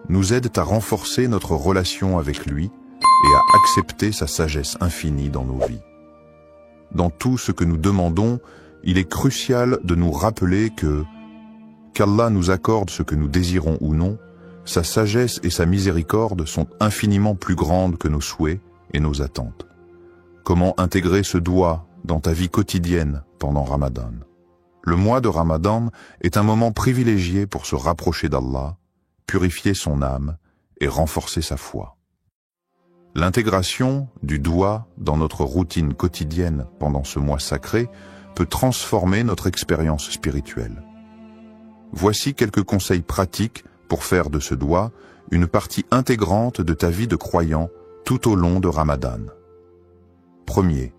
nous aident à renforcer notre relation avec lui et à accepter sa sagesse infinie dans nos vies. Dans tout ce que nous demandons, il est crucial de nous rappeler qu'Allah nous accorde ce que nous désirons ou non, sa sagesse et sa miséricorde sont infiniment plus grandes que nos souhaits et nos attentes. Comment intégrer ce doigt dans ta vie quotidienne pendant Ramadan? Le mois de Ramadan est un moment privilégié pour se rapprocher d'Allah, purifier son âme et renforcer sa foi. L'intégration du doigt dans notre routine quotidienne pendant ce mois sacré peut transformer notre expérience spirituelle. Voici quelques conseils pratiques pour faire de ce doigt une partie intégrante de ta vie de croyant tout au long de Ramadan. Premier,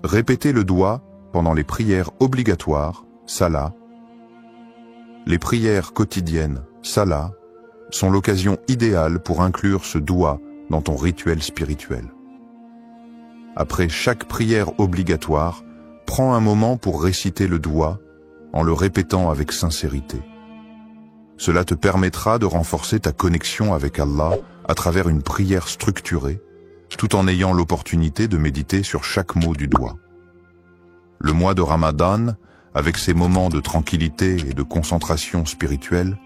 répétez le doigt pendant les prières obligatoires, salat. Les prières quotidiennes, salat, sont l'occasion idéale pour inclure ce doigt dans ton rituel spirituel. Après chaque prière obligatoire, prends un moment pour réciter le doigt en le répétant avec sincérité. Cela te permettra de renforcer ta connexion avec Allah à travers une prière structurée, tout en ayant l'opportunité de méditer sur chaque mot du doigt. Le mois de Ramadan, avec ses moments de tranquillité et de concentration spirituelle,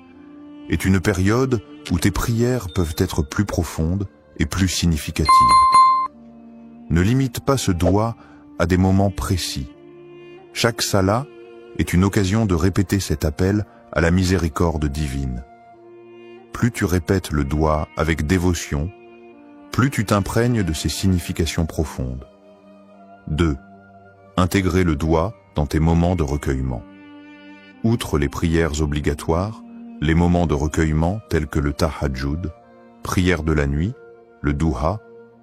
est une période où tes prières peuvent être plus profondes et plus significatives. Ne limite pas ce doigt à des moments précis. Chaque salat est une occasion de répéter cet appel à la miséricorde divine. Plus tu répètes le doigt avec dévotion, plus tu t'imprègnes de ses significations profondes. 2. Intégrer le doigt dans tes moments de recueillement. Outre les prières obligatoires, les moments de recueillement tels que le tahajjud, prière de la nuit, le duha,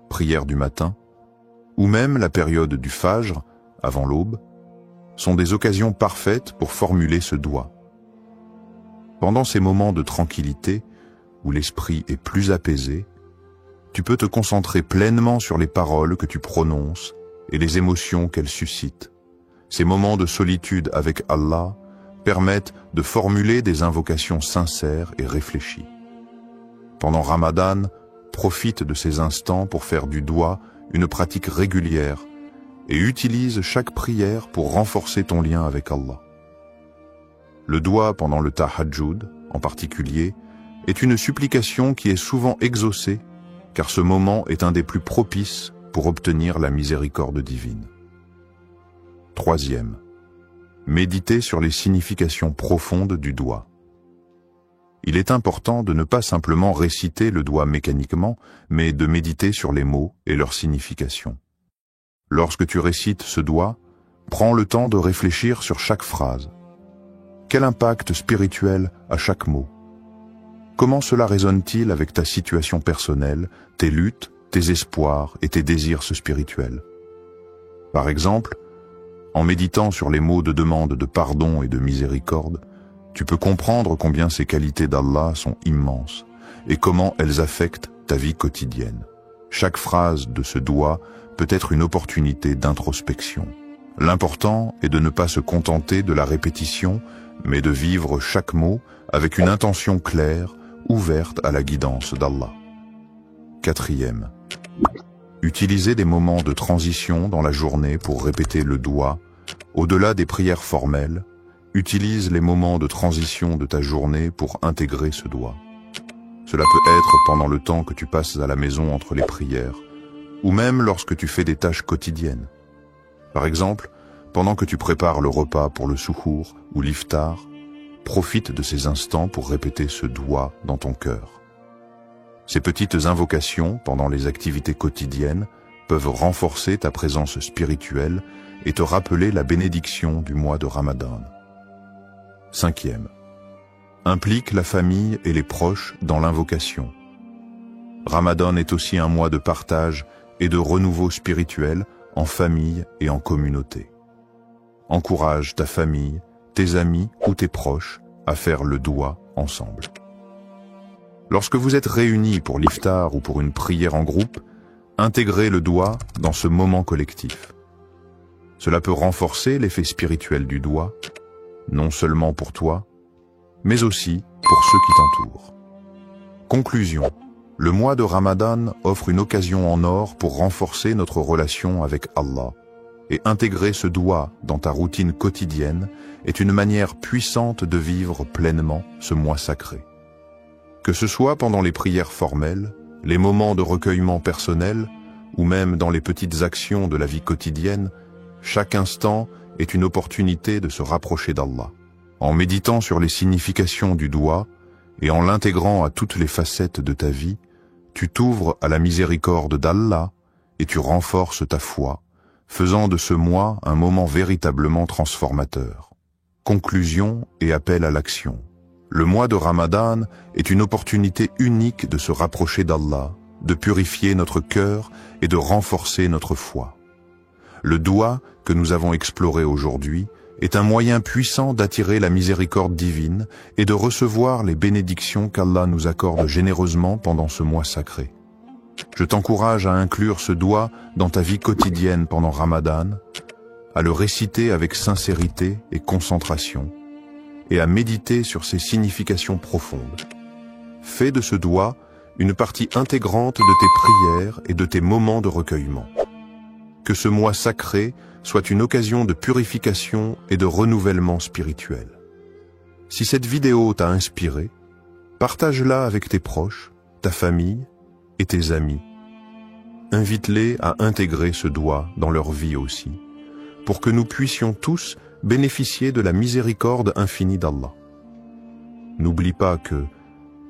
prière du matin, ou même la période du fajr, avant l'aube, sont des occasions parfaites pour formuler ce doigt. Pendant ces moments de tranquillité, où l'esprit est plus apaisé, tu peux te concentrer pleinement sur les paroles que tu prononces et les émotions qu'elles suscitent. Ces moments de solitude avec Allah permettent de formuler des invocations sincères et réfléchies. Pendant Ramadan, profite de ces instants pour faire du doigt une pratique régulière et utilise chaque prière pour renforcer ton lien avec Allah. Le doigt pendant le tahajjud, en particulier, est une supplication qui est souvent exaucée, car ce moment est un des plus propices pour obtenir la miséricorde divine. 3. Méditer sur les significations profondes du doigt. Il est important de ne pas simplement réciter le doigt mécaniquement, mais de méditer sur les mots et leur signification. Lorsque tu récites ce doigt, prends le temps de réfléchir sur chaque phrase. Quel impact spirituel a chaque mot? Comment cela résonne-t-il avec ta situation personnelle, tes luttes, tes espoirs et tes désirs spirituels? Par exemple, en méditant sur les mots de demande de pardon et de miséricorde, tu peux comprendre combien ces qualités d'Allah sont immenses et comment elles affectent ta vie quotidienne. Chaque phrase de ce doigt peut être une opportunité d'introspection. L'important est de ne pas se contenter de la répétition, mais de vivre chaque mot avec une intention claire, ouverte à la guidance d'Allah. 4. Utiliser des moments de transition dans la journée pour répéter le doigt. Au-delà des prières formelles, utilise les moments de transition de ta journée pour intégrer ce doigt. Cela peut être pendant le temps que tu passes à la maison entre les prières, ou même lorsque tu fais des tâches quotidiennes. Par exemple, pendant que tu prépares le repas pour le suhour ou l'iftar, profite de ces instants pour répéter ce doigt dans ton cœur. Ces petites invocations pendant les activités quotidiennes peuvent renforcer ta présence spirituelle et te rappeler la bénédiction du mois de Ramadan. 5. Implique la famille et les proches dans l'invocation. Ramadan est aussi un mois de partage et de renouveau spirituel en famille et en communauté. Encourage ta famille, tes amis ou tes proches à faire le doigt ensemble. Lorsque vous êtes réunis pour l'iftar ou pour une prière en groupe, intégrez le doigt dans ce moment collectif. Cela peut renforcer l'effet spirituel du doigt, non seulement pour toi, mais aussi pour ceux qui t'entourent. Conclusion. Le mois de Ramadan offre une occasion en or pour renforcer notre relation avec Allah. Et intégrer ce doigt dans ta routine quotidienne est une manière puissante de vivre pleinement ce mois sacré. Que ce soit pendant les prières formelles, les moments de recueillement personnel, ou même dans les petites actions de la vie quotidienne, chaque instant est une opportunité de se rapprocher d'Allah. En méditant sur les significations du doigt et en l'intégrant à toutes les facettes de ta vie, tu t'ouvres à la miséricorde d'Allah et tu renforces ta foi, faisant de ce mois un moment véritablement transformateur. Conclusion et appel à l'action. Le mois de Ramadan est une opportunité unique de se rapprocher d'Allah, de purifier notre cœur et de renforcer notre foi. Le doigt que nous avons exploré aujourd'hui est un moyen puissant d'attirer la miséricorde divine et de recevoir les bénédictions qu'Allah nous accorde généreusement pendant ce mois sacré. Je t'encourage à inclure ce doigt dans ta vie quotidienne pendant Ramadan, à le réciter avec sincérité et concentration, et à méditer sur ses significations profondes. Fais de ce doigt une partie intégrante de tes prières et de tes moments de recueillement. Que ce mois sacré soit une occasion de purification et de renouvellement spirituel. Si cette vidéo t'a inspiré, Partage-la avec tes proches, ta famille et tes amis. Invite-les à intégrer ce doigt dans leur vie aussi, pour que nous puissions tous bénéficier de la miséricorde infinie d'Allah. N'oublie pas que,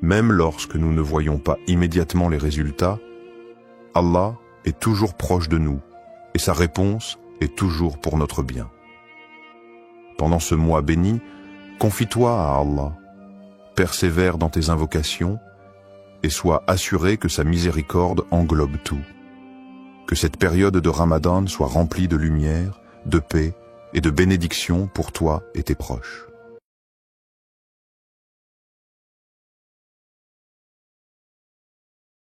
même lorsque nous ne voyons pas immédiatement les résultats, Allah est toujours proche de nous et sa réponse est toujours pour notre bien. Pendant ce mois béni, confie-toi à Allah, persévère dans tes invocations et sois assuré que sa miséricorde englobe tout. Que cette période de Ramadan soit remplie de lumière, de paix et de bénédiction pour toi et tes proches.